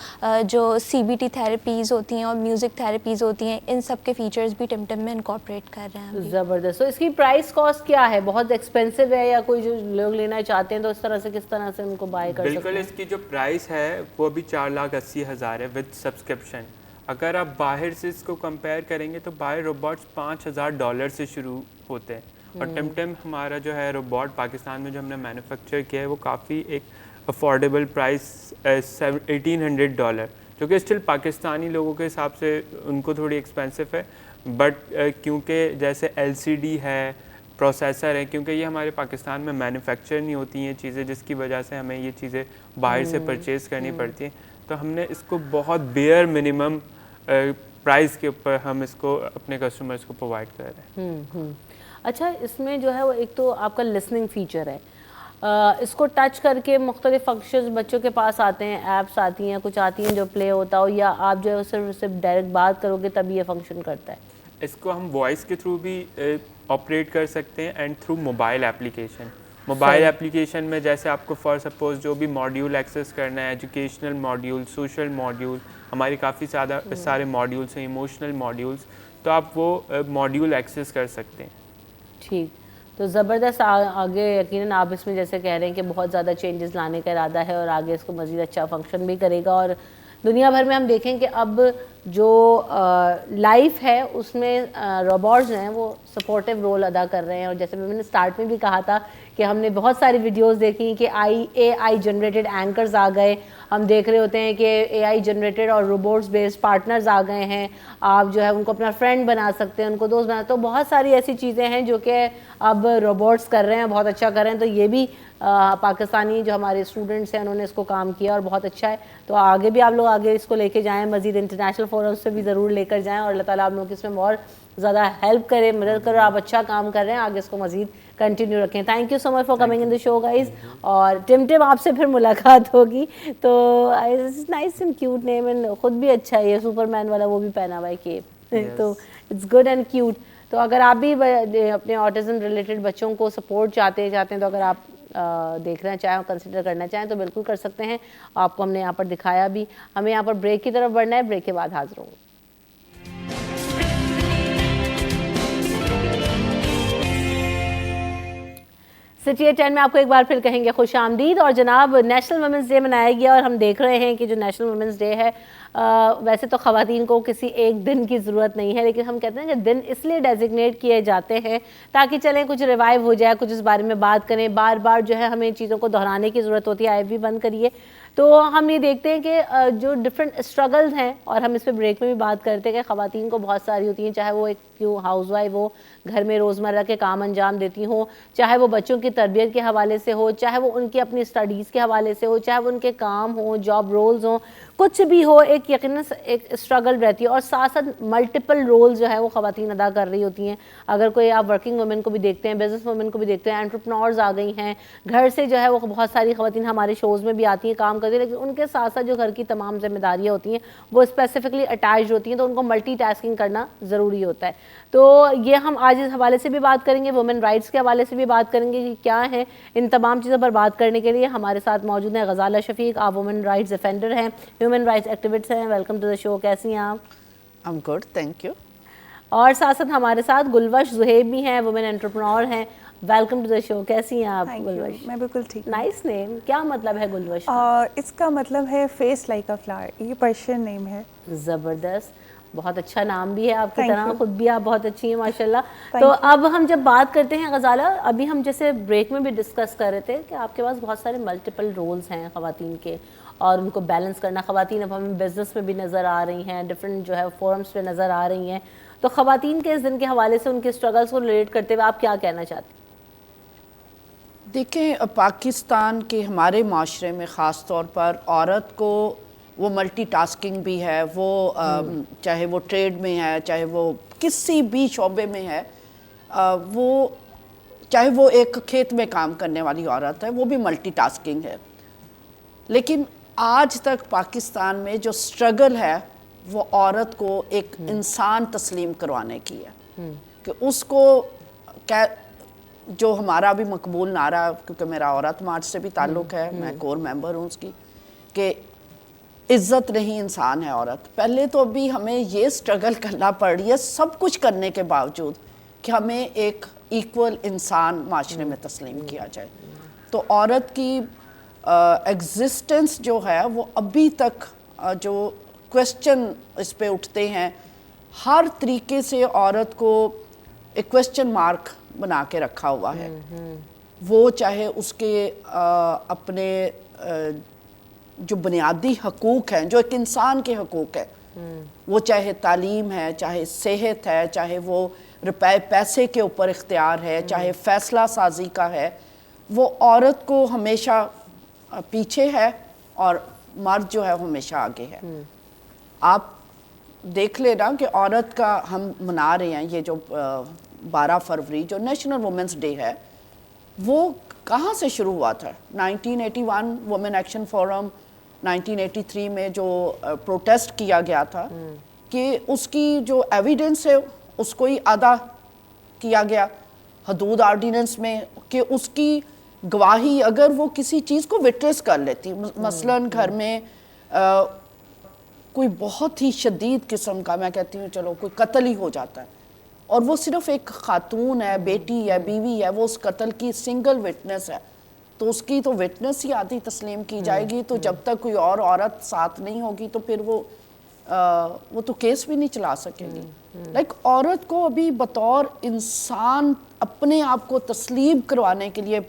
جو CBT تھراپیز ہوتی ہیں اور میوزک تھراپیز ہوتی ہیں, ان سب کے فیچرز بھی ٹم ٹم میں انکارپوریٹ کر رہے ہیں. زبردست. تو اس کی پرائس کاسٹ کیا ہے؟ بہت ایکسپینسو ہے یا کوئی جو لوگ لینا چاہتے ہیں تو اس طرح سے کس طرح سے ان کو بائی کر سکتے ہیں؟ بالکل, اس کی جو پرائس ہے وہ ابھی 4,80,000 ہے ود سبسکرپشن. اگر آپ باہر سے اس کو کمپیئر کریں گے تو باہر روبوٹس $5,000 سے شروع ہوتے ہیں, اور ٹم ٹم ہمارا جو ہے روبوٹ پاکستان میں جو ہم نے مینوفیکچر کیا ہے وہ کافی ایک افورڈیبل پرائس $1,800, جو کہ اسٹل پاکستانی لوگوں کے حساب سے ان کو تھوڑی ایکسپینسو ہے. بٹ کیونکہ جیسے LCD ہے, پروسیسر ہے, کیونکہ یہ ہمارے پاکستان میں مینوفیکچر نہیں ہوتی ہیں چیزیں, جس کی وجہ سے ہمیں یہ چیزیں باہر سے پرچیز کرنی پڑتی ہیں, تو ہم نے اس کو بہت بیئر منیمم پرائز کے اوپر ہم اس کو اپنے کسٹمرز کو پرووائڈ کر رہے ہیں. اچھا اس میں جو ہے وہ ایک تو آپ کا لسننگ فیچر ہے, اس کو ٹچ کر کے مختلف فنکشنز بچوں کے پاس آتے ہیں, ایپس آتی ہیں, کچھ آتی ہیں جو پلے ہوتا ہو, یا آپ جو ہے صرف ڈائریکٹ بات کرو گے تب یہ فنکشن کرتا ہے؟ اس کو ہم وائس کے تھرو بھی آپریٹ کر سکتے ہیں and through mobile application. Mobile application میں جیسے آپ کو فار سپوز جو بھی ماڈیول ایکسیس کرنا ہے, ایجوکیشنل ماڈیول, سوشل ماڈیول, ہماری کافی سارے ماڈیولس ہیں, ایموشنل ماڈیولس, تو آپ وہ ماڈیول ایکسیس کر سکتے ہیں. ٹھیک, تو زبردست. آگے یقیناً آپ اس میں جیسے کہہ رہے ہیں کہ بہت زیادہ چینجز لانے کا ارادہ ہے اور آگے اس کو مزید اچھا فنکشن بھی کرے گا. اور دنیا بھر میں ہم دیکھیں کہ اب جو لائف ہے اس میں روبوٹس ہیں وہ سپورٹیو رول ادا کر رہے ہیں. اور جیسے میں نے سٹارٹ میں بھی کہا تھا کہ ہم نے بہت ساری ویڈیوز دیکھی کہ اے آئی جنریٹڈ اینکرز آ گئے. ہم دیکھ رہے ہوتے ہیں کہ اے آئی جنریٹڈ اور روبوٹس بیسڈ پارٹنرز آ گئے ہیں. آپ جو ہے ان کو اپنا فرینڈ بنا سکتے ہیں, ان کو دوست بنا. تو بہت ساری ایسی چیزیں ہیں جو کہ اب روبوٹس کر رہے ہیں, بہت اچھا کر رہے ہیں. تو یہ بھی پاکستانی جو ہمارے اسٹوڈنٹس ہیں انہوں نے اس کو کام کیا اور بہت اچھا ہے. تو آگے بھی آپ لوگ آگے اس کو لے کے جائیں, مزید انٹرنیشنل فورمز سے بھی ضرور لے کر جائیں, اور اللہ تعالیٰ آپ لوگوں کی اس میں اور زیادہ ہیلپ کرے, مدد کرو. آپ اچھا کام کر رہے ہیں, آگے اس کو مزید کنٹینیو رکھیں. Thank you so much for coming in the show guys. اور ٹم آپ سے پھر ملاقات ہوگی. تو nice and cute name, and خود بھی اچھا ہے, یہ سپر مین والا وہ بھی پہنا ہوا ہے کیپ, تو اٹس گڈ اینڈ کیوٹ. تو اگر آپ بھی اپنے آٹزم ریلیٹڈ بچوں کو سپورٹ چاہتے ہیں تو اگر آپ دیکھنا چاہیں اور کنسیڈر کرنا چاہیں تو بالکل کر سکتے ہیں. آپ کو ہم نے یہاں پر دکھایا بھی. ہمیں یہاں پر بریک کی طرف بڑھنا ہے, بریک کے بعد حاضر ہوں. سٹی 10 میں آپ کو ایک بار پھر کہیں گے خوش آمدید. اور جناب نیشنل ویمنس ڈے منایا گیا, اور ہم دیکھ رہے ہیں کہ جو نیشنل ویمنس ڈے ہے, ویسے تو خواتین کو کسی ایک دن کی ضرورت نہیں ہے, لیکن ہم کہتے ہیں کہ دن اس لیے ڈیزگنیٹ کیے جاتے ہیں تاکہ چلیں کچھ ریوائیو ہو جائے, کچھ اس بارے میں بات کریں. بار بار جو ہے ہمیں چیزوں کو دہرانے کی ضرورت ہوتی ہے. آئی بھی بند کریے. تو ہم یہ دیکھتے ہیں کہ جو ڈفرینٹ اسٹرگلز ہیں, اور ہم اس پہ بریک میں بھی بات کرتے ہیں کہ خواتین کو بہت ساری ہوتی ہیں, چاہے وہ ایک ہاؤس وائف ہو, گھر میں روزمرہ کے کام انجام دیتی ہوں, چاہے وہ بچوں کی تربیت کے حوالے سے ہو, چاہے وہ ان کی اپنی اسٹڈیز کے حوالے سے ہو, چاہے وہ ان کے کام ہوں, جاب رولز ہوں, کچھ بھی ہو, ایک یقیناً ایک اسٹرگل رہتی ہے. اور ساتھ ساتھ ملٹیپل رول جو ہے وہ خواتین ادا کر رہی ہوتی ہیں. اگر کوئی آپ ورکنگ وومن کو بھی دیکھتے ہیں, بزنس وومن کو بھی دیکھتے ہیں, انٹرپرنورز آ گئی ہیں, گھر سے جو ہے وہ بہت ساری خواتین ہمارے شوز میں بھی آتی ہیں, کام کرتی ہیں, لیکن ان کے ساتھ ساتھ جو گھر کی تمام ذمہ داریاں ہوتی ہیں وہ اسپیسیفکلی اٹیچڈ ہوتی ہیں, تو ان کو ملٹی ٹاسکنگ کرنا ضروری ہوتا ہے. تو یہ ہم آج اس حوالے سے بھی بات کریں گے, وومن رائٹس کے حوالے سے بھی بات کریں گے کہ کیا ہیں. ان تمام چیزوں پر بات کرنے کے لیے ہمارے ساتھ موجود ہیں غزالہ شفیق. آپ وومن رائٹس ڈیفینڈر ہیں, ہیومن رائٹس ایکٹیوسٹ ہیں. ویلکم ٹو دا شو. کیسی ہیں آپ؟ I am good, thank you. اور ساتھ ساتھ ہمارے ساتھ گلوش زہیب بھی ہیں, وومن انٹرپرنور ہیں. ویلکم ٹو دا شو. کیسی ہیں آپ گلوش؟ میں بالکل ٹھیک. نائس نیم. کیا مطلب ہے گلوش؟ اس کا مطلب ہے فیس لائک اے فلاور. یہ پرشین نیم ہے. زبردست, بہت اچھا نام بھی ہے آپ کی طرح, خود بھی آپ بہت اچھی ہیں ماشاءاللہ. تو اب ہم جب بات کرتے ہیں غزالہ, ابھی ہم جیسے بریک میں بھی ڈسکس کر رہے تھے کہ آپ کے پاس بہت سارے ملٹیپل رولز ہیں خواتین کے, اور ان کو بیلنس کرنا. خواتین اب ہمیں بزنس میں بھی نظر آ رہی ہیں, ڈفرینٹ جو ہے فورمز پہ نظر آ رہی ہیں. تو خواتین کے اس دن کے حوالے سے ان کے اسٹرگلس کو ریلیٹ کرتے ہوئے آپ کیا کہنا چاہتے ہیں؟ دیکھیں, پاکستان کے ہمارے معاشرے میں خاص طور پر عورت کو وہ ملٹی ٹاسکنگ بھی ہے, وہ چاہے وہ ٹریڈ میں ہے, چاہے وہ کسی بھی شعبے میں ہے, وہ چاہے وہ ایک کھیت میں کام کرنے والی عورت ہے, وہ بھی ملٹی ٹاسکنگ ہے. لیکن آج تک پاکستان میں جو سٹرگل ہے وہ عورت کو ایک انسان تسلیم کروانے کی ہے, کہ اس کو جو ہمارا بھی مقبول نعرہ, کیونکہ میرا عورت مارچ سے بھی تعلق ہے, میں کور ممبر ہوں اس کی, کہ عزت نہیں انسان ہے عورت. پہلے تو ابھی ہمیں یہ سٹرگل کرنا پڑ رہی ہے سب کچھ کرنے کے باوجود کہ ہمیں ایک ایکول انسان معاشرے میں تسلیم کیا جائے. تو عورت کی ایگزسٹنس جو ہے وہ ابھی تک جو کویسچن اس پہ اٹھتے ہیں, ہر طریقے سے عورت کو ایک کویسچن مارک بنا کے رکھا ہوا ہے. وہ چاہے اس کے اپنے جو بنیادی حقوق ہیں, جو ایک انسان کے حقوق ہیں, وہ چاہے تعلیم ہے, چاہے صحت ہے, چاہے وہ روپے پیسے کے اوپر اختیار ہے, چاہے فیصلہ سازی کا ہے, وہ عورت کو ہمیشہ پیچھے ہے اور مرد جو ہے ہمیشہ آگے ہے. آپ دیکھ لینا کہ عورت کا ہم منا رہے ہیں یہ جو 12 فروری جو نیشنل وومنس ڈے ہے, وہ کہاں سے شروع ہوا تھا؟ 1981 وومن ایکشن فورم، 1983 میں جو پروٹیسٹ کیا گیا تھا کہ اس کی جو ایویڈنس ہے اس کو ہی آدھا کیا گیا حدود آرڈیننس میں، کہ اس کی گواہی اگر وہ کسی چیز کو وٹنس کر لیتی، مثلاً گھر میں کوئی بہت ہی شدید قسم کا، میں کہتی ہوں چلو کوئی قتل ہی ہو جاتا ہے اور وہ صرف ایک خاتون ہے، بیٹی ہے، بیوی ہے، وہ اس قتل کی سنگل وٹنس ہے، تو اس کی تو وٹنس ہی آدھی تسلیم کی جائے گی، تو جب تک کوئی اور عورت ساتھ نہیں ہوگی تو پھر وہ تو کیس بھی نہیں چلا سکے گی. لائک عورت کو ابھی بطور انسان اپنے آپ کو تسلیم کروانے کے لیے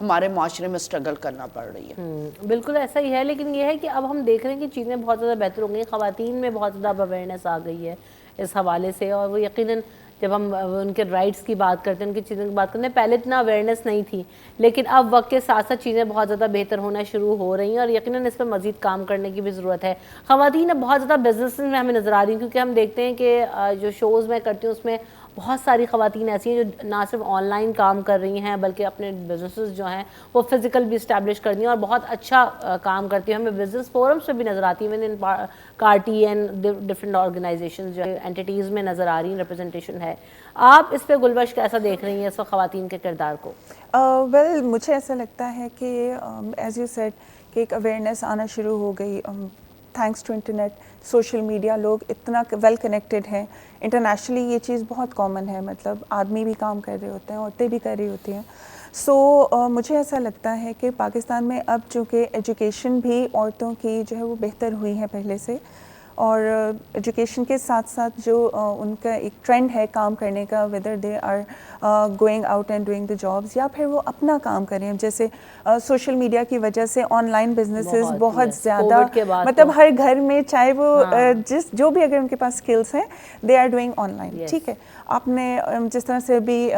ہمارے معاشرے میں سٹرگل کرنا پڑ رہی ہے. بالکل ایسا ہی ہے، لیکن یہ ہے کہ اب ہم دیکھ رہے ہیں کہ چیزیں بہت زیادہ بہتر ہو گئی ہیں، خواتین میں بہت زیادہ اویئرنیس آ گئی ہے اس حوالے سے، اور وہ یقیناً جب ہم ان کے رائٹس کی بات کرتے ہیں، ان کی چیزوں کی بات کرتے ہیں، پہلے اتنا اویئرنیس نہیں تھی، لیکن اب وقت کے ساتھ ساتھ چیزیں بہت زیادہ بہتر ہونا شروع ہو رہی ہیں اور یقیناً اس پہ مزید کام کرنے کی بھی ضرورت ہے. خواتین اب بہت زیادہ بزنس میں ہمیں نظر آ رہی ہیں، کیونکہ ہم دیکھتے ہیں کہ جو شوز میں کرتی ہوں اس میں بہت ساری خواتین ایسی ہیں جو نہ صرف آن لائن کام کر رہی ہیں بلکہ اپنے بزنسز جو ہیں وہ فزیکل بھی اسٹیبلش کر دی ہیں اور بہت اچھا کام کرتی ہیں. ہمیں بزنس فورمس پہ بھی نظر آتی ہیں، میں نے کارٹی اینڈ ڈفرینٹ آرگنائزیشنز جو انٹیٹیز میں نظر آ رہی ہیں، ریپرزنٹیشن ہے. آپ اس پہ گلبش کیسا دیکھ رہی ہیں اس وقت خواتین کے کردار کو؟ ویل مجھے ایسا لگتا ہے کہ ایز یو سیڈ کہ ایک اویئرنیس آنا شروع ہو گئی thanks to internet, social media. لوگ اتنا ویل کنیکٹڈ ہیں انٹرنیشنلی، یہ چیز بہت کامن ہے، مطلب آدمی بھی کام کر رہے ہوتے ہیں، عورتیں بھی کر رہی ہوتی ہیں. سو مجھے ایسا لگتا ہے کہ پاکستان میں اب چونکہ ایجوکیشن بھی عورتوں کی جو ہے وہ بہتر ہوئی ہے پہلے سے، اور ایجوکیشن کے ساتھ ساتھ جو ان کا ایک ٹرینڈ ہے کام کرنے کا، whether they are going out and doing the jobs یا پھر وہ اپنا کام کریں. جیسے سوشل میڈیا کی وجہ سے آن لائن بزنسز بہت زیادہ، مطلب ہر گھر میں چاہے وہ جو بھی اگر ان کے پاس اسکلس ہیں they are doing online. ٹھیک ہے، آپ نے جس طرح سے بھی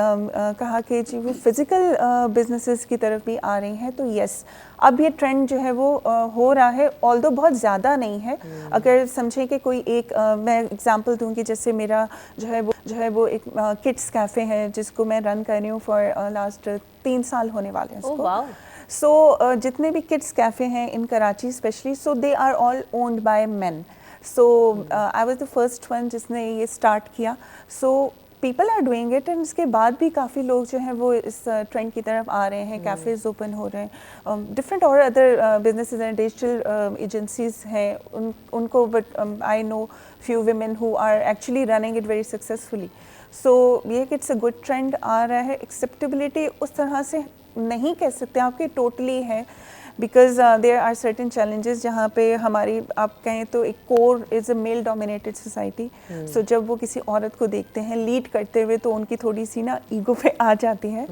کہا کہ جی وہ فزیکل بزنسز کی طرف بھی آ رہی ہیں، تو یس اب یہ ٹرینڈ جو ہے وہ ہو رہا ہے، آلدو بہت زیادہ نہیں ہے. اگر سمجھیں کہ کوئی ایک میں اگزامپل دوں گی، جیسے میرا جو ہے وہ ایک کڈس کیفے ہے جس کو میں رن کر رہی ہوں فار لاسٹ 3 سال ہونے والے ہیں اس کو. سو جتنے بھی کڈس کیفے ہیں in Karachi especially, so they are all owned by men. So I was the first one جس نے یہ اسٹارٹ کیا. So people are doing it, and اس کے بعد بھی کافی لوگ جو ہیں وہ اس ٹرینڈ کی طرف آ رہے ہیں. کیفیز اوپن ہو رہے ہیں، ڈفرینٹ اور ادر بزنسز ہیں، ڈیجیٹل ایجنسیز ہیں ان کو، but I know few women who are actually running it very successfully. So یہ کہ اٹس اے گڈ ٹرینڈ آ رہا ہے. ایکسیپٹیبلٹی اس طرح سے نہیں کہہ سکتے آپ کہ ٹوٹلی ہے، because there are certain challenges جہاں پہ ہماری آپ کہیں تو ایک کور از اے میل ڈومینیٹڈ سوسائٹی. سو جب وہ کسی عورت کو دیکھتے ہیں لیڈ کرتے ہوئے تو ان کی تھوڑی سی نا ایگو پہ آ جاتی ہے.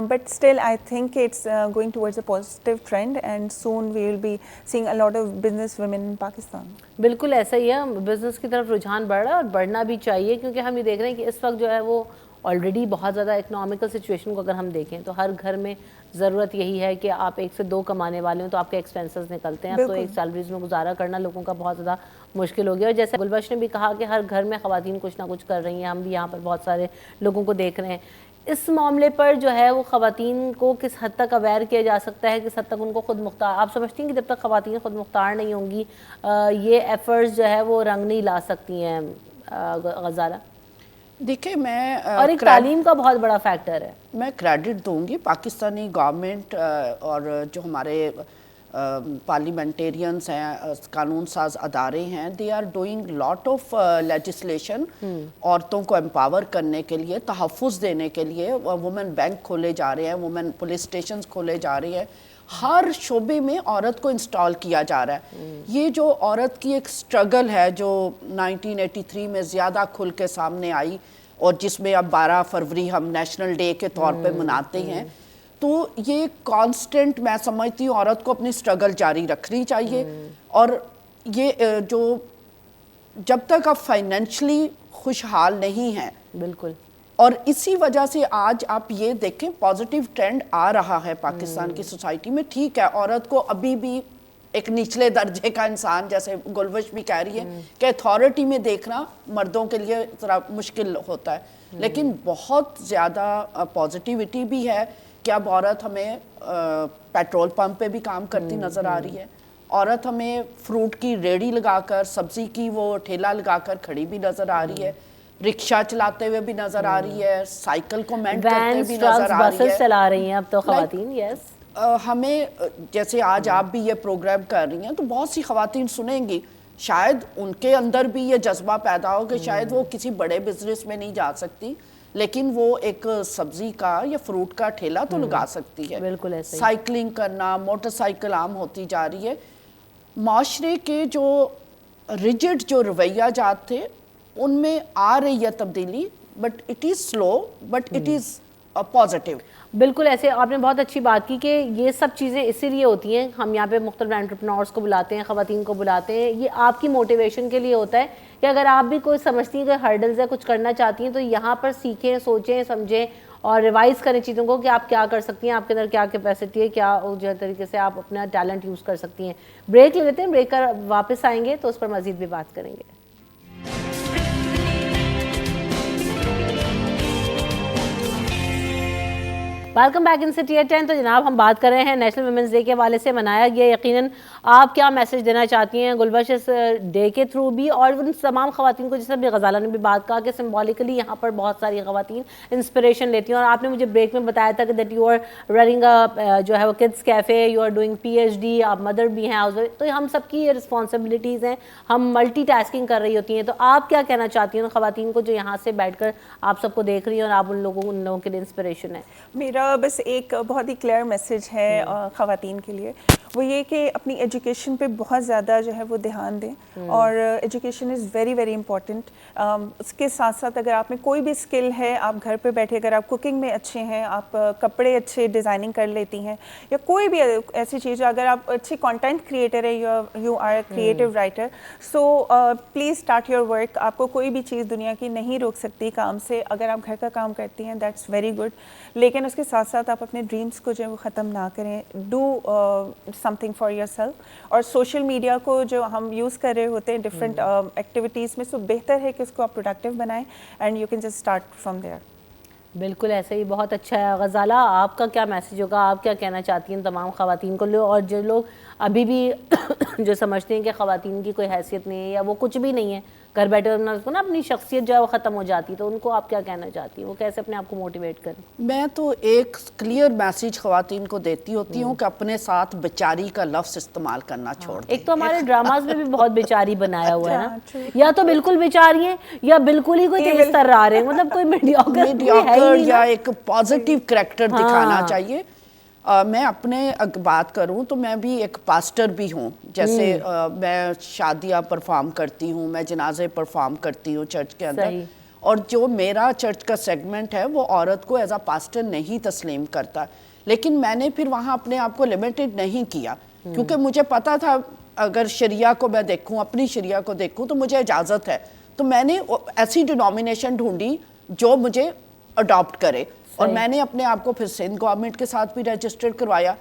But still I think it's going towards a positive trend and soon we will be seeing a lot of business women in Pakistan. بالکل ایسا ہی ہے، بزنس کی طرف رجحان بڑھ رہا ہے اور بڑھنا بھی چاہیے، کیونکہ ہم یہ دیکھ رہے ہیں کہ اس وقت جو ہے وہ آلریڈی بہت زیادہ اکنامیکل سچویشن کو اگر ہم دیکھیں تو ہر گھر میں ضرورت یہی ہے کہ آپ 1 سے 2 کمانے والے ہوں تو آپ کے ایکسپینسز نکلتے ہیں. اب تو ایک سیلریز میں گزارا کرنا لوگوں کا بہت زیادہ مشکل ہو گیا. اور جیسے گلبش نے بھی کہا کہ ہر گھر میں خواتین کچھ نہ کچھ کر رہی ہیں، ہم بھی یہاں پر بہت سارے لوگوں کو دیکھ رہے ہیں. اس معاملے پر جو ہے وہ خواتین کو کس حد تک اویئر کیا جا سکتا ہے، کس حد تک ان کو خود مختار، آپ سمجھتی ہیں کہ جب تک خواتین خود مختار نہیں ہوں گی یہ ایفرٹس جو ہے وہ رنگ نہیں لا سکتی ہیں؟ غزالہ دیکھیں، میں اور ایک تعلیم کا بہت بڑا فیکٹر ہے. میں کریڈٹ دوں گی پاکستانی گورنمنٹ اور جو ہمارے پارلیمنٹیرینز ہیں، قانون ساز ادارے ہیں، they are doing lot of legislation عورتوں کو امپاور کرنے کے لیے، تحفظ دینے کے لیے. وومن بینک کھولے جا رہے ہیں، وومن پولیس اسٹیشنز کھولے جا رہے ہیں، ہر شعبے میں عورت کو انسٹال کیا جا رہا ہے. یہ جو عورت کی ایک سٹرگل ہے جو 1983 میں زیادہ کھل کے سامنے آئی اور جس میں اب 12 فروری ہم نیشنل ڈے کے طور پہ مناتے ہیں، تو یہ کانسٹنٹ میں سمجھتی ہوں عورت کو اپنی سٹرگل جاری رکھنی چاہیے. اور یہ جو جب تک آپ فائنینشلی خوشحال نہیں ہیں، بالکل، اور اسی وجہ سے آج آپ یہ دیکھیں پازیٹیو ٹرینڈ آ رہا ہے پاکستان کی سوسائٹی میں. ٹھیک ہے، عورت کو ابھی بھی ایک نچلے درجے کا انسان، جیسے گلبش بھی کہہ رہی ہے کہ اتھارٹی میں دیکھنا مردوں کے لیے ذرا مشکل ہوتا ہے، لیکن بہت زیادہ پازیٹیوٹی بھی ہے کہ اب عورت ہمیں پیٹرول پمپ پہ بھی کام کرتی نظر آ رہی ہے، عورت ہمیں فروٹ کی ریڑھی لگا کر، سبزی کی وہ ٹھیلا لگا کر کھڑی بھی نظر آ رہی ہے، رکشہ چلاتے ہوئے بھی نظر آ رہی ہے، سائیکل کو مینٹ کرتے بھی نظر آ رہی ہے، چلا رہی ہیں اب تو خواتین. یس ہمیں جیسے آج آپ بھی یہ پروگرام کر رہی ہیں تو بہت سی خواتین سنیں گی، شاید ان کے اندر بھی یہ جذبہ پیدا ہو کہ شاید وہ کسی بڑے بزنس میں نہیں جا سکتی لیکن وہ ایک سبزی کا یا فروٹ کا ٹھیلا تو لگا سکتی ہے. بالکل ایسے سائیکلنگ کرنا، موٹر سائیکل عام ہوتی جا رہی ہے. معاشرے کے جو ریجڈ جو رویہ جات تھے ان میں آ رہی ہے تبدیلی، but it is slow but it is positive. بالکل ایسے آپ نے بہت اچھی بات کی کہ یہ سب چیزیں اسی لیے ہوتی ہیں. ہم یہاں پہ مختلف انٹرپرینورز کو بلاتے ہیں، خواتین کو بلاتے ہیں، یہ آپ کی موٹیویشن کے لیے ہوتا ہے کہ اگر آپ بھی کوئی سمجھتی ہیں کہ ہرڈلز ہے، کچھ کرنا چاہتی ہیں تو یہاں پر سیکھیں، سوچیں، سمجھیں اور ریوائز کریں چیزوں کو کہ آپ کیا کر سکتی ہیں، آپ کے اندر کیا کیپیسٹی ہے، کیا جو طریقے سے آپ اپنا ٹیلنٹ یوز کر سکتی ہیں. بریک لے لیتے ہیں، بریک کر واپس آئیں گے تو اس پر مزید بھی بات کریں گے. Welcome back in City at 10. تو جناب ہم بات کر رہے ہیں نیشنل ویمنز ڈے کے حوالے سے منایا گیا. یقیناً آپ کیا میسج دینا چاہتی ہیں گلبش اس ڈے کے تھرو بھی اور ان تمام خواتین کو، جیسے ابھی غزالہ نے بھی بات کہا کہ سمبولیکلی یہاں پر بہت ساری خواتین انسپریشن لیتی ہیں. اور آپ نے مجھے بریک میں بتایا تھا کہ دیٹ یو آر رننگ جو ہے وہ kids cafe, you are doing P H D, آپ مدر بھی ہیں ہاؤس وائف، تو ہم سب کی یہ رسپانسبلٹیز ہیں، ہم ملٹی ٹاسکنگ کر رہی ہوتی ہیں. تو آپ کیا کہنا چاہتی ہیں ان خواتین کو جو یہاں سے بیٹھ کر آپ سب کو دیکھ رہی ہیں اور آپ ان لوگوں کے لیے انسپریشن ہے؟ میرا بس ایک بہت ہی کلیئر میسج ہے خواتین کے لیے، وہ یہ کہ اپنی ایجوکیشن پہ بہت زیادہ جو ہے وہ دھیان دیں. اور education is very very important. اس کے ساتھ ساتھ اگر آپ میں کوئی بھی اسکل ہے، آپ گھر پہ بیٹھے اگر آپ کوکنگ میں اچھے ہیں، آپ کپڑے اچھے ڈیزائننگ کر لیتی ہیں یا کوئی بھی ایسی چیز، اگر آپ اچھی کانٹینٹ کریٹر ہے، you are a creative writer, so please start your work. آپ کو کوئی بھی چیز دنیا کی نہیں روک سکتی کام سے. اگر آپ گھر کا کام کرتی ہیں دیٹس ویری گڈ، لیکن اس کے ساتھ ساتھ آپ اپنے ڈریمس کو جو ہے وہ ختم نہ کریں. Do some thing for your self. اور سوشل میڈیا کو جو ہم یوز کر رہے ہوتے ہیں ڈفرینٹ ایکٹیویٹیز میں، سو بہتر ہے کہ اس کو آپ پروڈکٹیو بنائیں and you can just start from there. بالکل ایسے ہی، بہت اچھا ہے. غزالہ آپ کا کیا میسیج ہوگا، آپ کیا کہنا چاہتی ہیں تمام خواتین کو، اور جو لوگ ابھی بھی جو سمجھتے ہیں کہ خواتین کی کوئی حیثیت نہیں ہے یا وہ کچھ بھی نہیں ہے، گھر بیٹھے نا اپنی شخصیت جو ہے وہ ختم ہو جاتی، تو ان کو آپ کیا کہنا چاہتی ہیں، وہ کیسے اپنے آپ کو موٹیویٹ کریں؟ میں تو ایک کلیئر میسیج خواتین کو دیتی ہوتی ہوں کہ اپنے ساتھ بیچاری کا لفظ استعمال کرنا چھوڑ دیں. ایک تو ہمارے ڈراماز میں بھی بہت بیچاری بنایا ہوا ہے نا، یا تو بالکل بیچاری ہیں یا بالکل ہی کوئی تیز ترار ہے، مطلب کوئی میڈیوکر یا ایک پازیٹیو کریکٹر دکھانا چاہیے. میں اپنے بات کروں تو میں بھی ایک پاسٹر بھی ہوں. جیسے میں شادیاں پرفارم کرتی ہوں، میں جنازے پرفارم کرتی ہوں چرچ کے اندر، اور جو میرا چرچ کا سیگمنٹ ہے وہ عورت کو ایز اے پاسٹر نہیں تسلیم کرتا. لیکن میں نے پھر وہاں اپنے آپ کو لمیٹڈ نہیں کیا، کیونکہ مجھے پتا تھا اگر شریعہ کو میں دیکھوں، اپنی شریعہ کو دیکھوں تو مجھے اجازت ہے. تو میں نے ایسی ڈینومینیشن ڈھونڈی جو مجھے اڈاپٹ کرے، اور میں نے اپنے آپ کو پھر سندھ گورنمنٹ کے ساتھ بھی رجسٹر کروایا.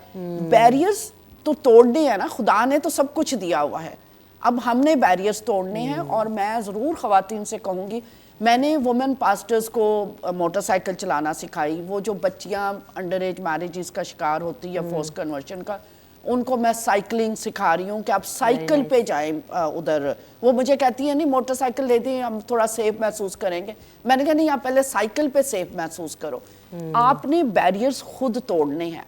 بیریئرز تو توڑنے ہیں نا، خدا نے تو سب کچھ دیا ہوا ہے، اب ہم نے بیریئرز توڑنے ہیں. اور میں ضرور خواتین سے کہوں گی، میں نے وومن پاسٹرز کو موٹر سائیکل چلانا سکھائی. وہ جو بچیاں انڈر ایج میریجز کا شکار ہوتی یا فورس کنورشن کا، ان کو میں سائیکلنگ سکھا رہی ہوں کہ آپ سائیکل پہ جائیں ادھر. وہ مجھے کہتی ہیں نہیں موٹر سائیکل لے دیں، ہم تھوڑا سیف محسوس کریں گے. میں نے کہا نہیں، آپ پہلے سائیکل پہ سیف محسوس کرو. آپ نے بیریئرز خود توڑنے ہیں،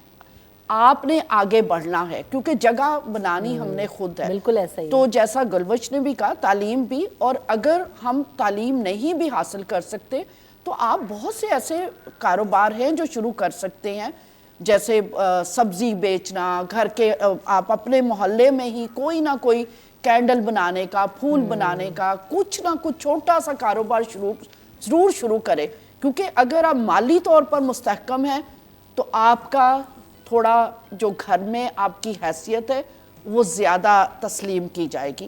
آپ نے آگے بڑھنا ہے، کیونکہ جگہ بنانی ہم نے خود ہے. بالکل ایسا ہی. تو جیسا گلوچ نے بھی کہا، تعلیم بھی، اور اگر ہم تعلیم نہیں بھی حاصل کر سکتے تو آپ بہت سے ایسے کاروبار ہیں جو شروع کر سکتے ہیں، جیسے سبزی بیچنا، گھر کے آپ اپنے محلے میں ہی کوئی نہ کوئی کینڈل بنانے کا، پھول بنانے کا، کچھ نہ کچھ چھوٹا سا کاروبار ضرور شروع کرے. کیونکہ اگر آپ مالی طور پر مستحکم ہیں تو آپ کا تھوڑا جو گھر میں آپ کی حیثیت ہے وہ زیادہ تسلیم کی جائے گی.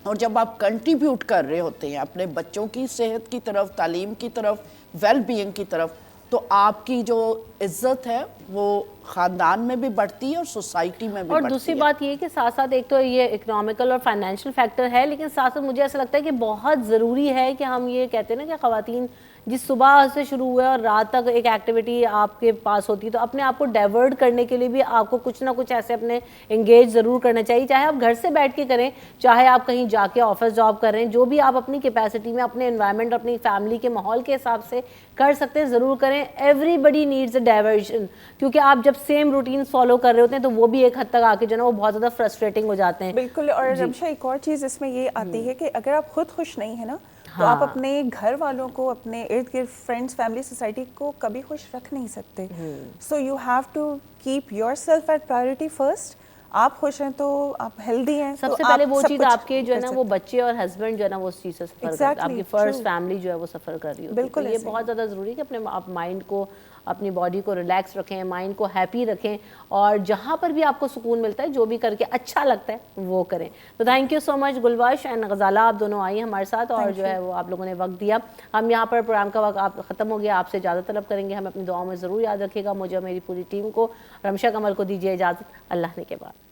اور جب آپ کنٹریبیوٹ کر رہے ہوتے ہیں اپنے بچوں کی صحت کی طرف، تعلیم کی طرف، ویل بینگ کی طرف، تو آپ کی جو عزت ہے وہ خاندان میں بھی بڑھتی ہے اور سوسائٹی میں بھی بڑھتی ہے. اور دوسری بات یہ کہ ساتھ ساتھ ایک تو یہ اکنامیکل اور فائنینشیل فیکٹر ہے، لیکن ساتھ ساتھ مجھے ایسا لگتا ہے کہ بہت ضروری ہے کہ ہم یہ کہتے ہیں نا کہ خواتین جس صبح سے شروع ہوئے اور رات تک ایک ایکٹیویٹی آپ کے پاس ہوتی ہے تو اپنے آپ کو ڈائیورٹ کرنے کے لیے بھی آپ کو کچھ نہ کچھ ایسے اپنے انگیج ضرور کرنا چاہیے, چاہے آپ گھر سے بیٹھ کے کریں, چاہے آپ کہیں جا کے آفس جاب کر رہے ہیں, جو بھی آپ اپنی کیپیسٹی میں اپنے انوائرمنٹ اپنی فیملی کے ماحول کے حساب سے کر سکتے ہیں ضرور کریں. Everybody needs a diversion, کیونکہ آپ جب سیم روٹینز فالو کر رہے ہوتے ہیں تو وہ بھی ایک حد تک آ کے جو ہے نا وہ بہت زیادہ فرسٹریٹنگ ہو جاتے ہیں. بالکل. اور رمشا ایک اور چیز اس میں یہ آتی ہے کہ اگر آپ خود خوش نہیں ہیں نا تو آپ اپنے گھر والوں کو, اپنے ارد گرد فرینڈس, فیملی, سوسائٹی کو کبھی خوش رکھ نہیں سکتے. So you have to keep yourself at priority first. آپ خوش ہیں تو آپ ہیلدی ہیں. سب سے پہلے وہ چیز آپ کے جو ہے نا وہ بچے اور ہسبینڈ جو ہے نا وہ اس چیز سے سفر کر, آپ کی فرسٹ فیملی جو ہے وہ سفر کر رہی ہوتی ہے. بالکل, یہ بہت زیادہ ضروری ہے کہ اپنے آپ مائنڈ کو, اپنی باڈی کو ریلیکس رکھیں, مائنڈ کو ہیپی رکھیں, اور جہاں پر بھی آپ کو سکون ملتا ہے جو بھی کر کے اچھا لگتا ہے وہ کریں. تو thank you so much Gulbish and Ghazala, آپ دونوں آئی ہمارے ساتھ اور جو ہے وہ آپ لوگوں نے وقت دیا. ہم یہاں پر پروگرام کا وقت آپ ختم ہو گیا, آپ سے اجازت طلب کریں گے. ہمیں اپنی دعاؤں میں ضرور یاد رکھیے گا. مجھے اور میری پوری ٹیم کو, رمشا کمل کو دیجیے اجازت. اللہ نے کے بعد.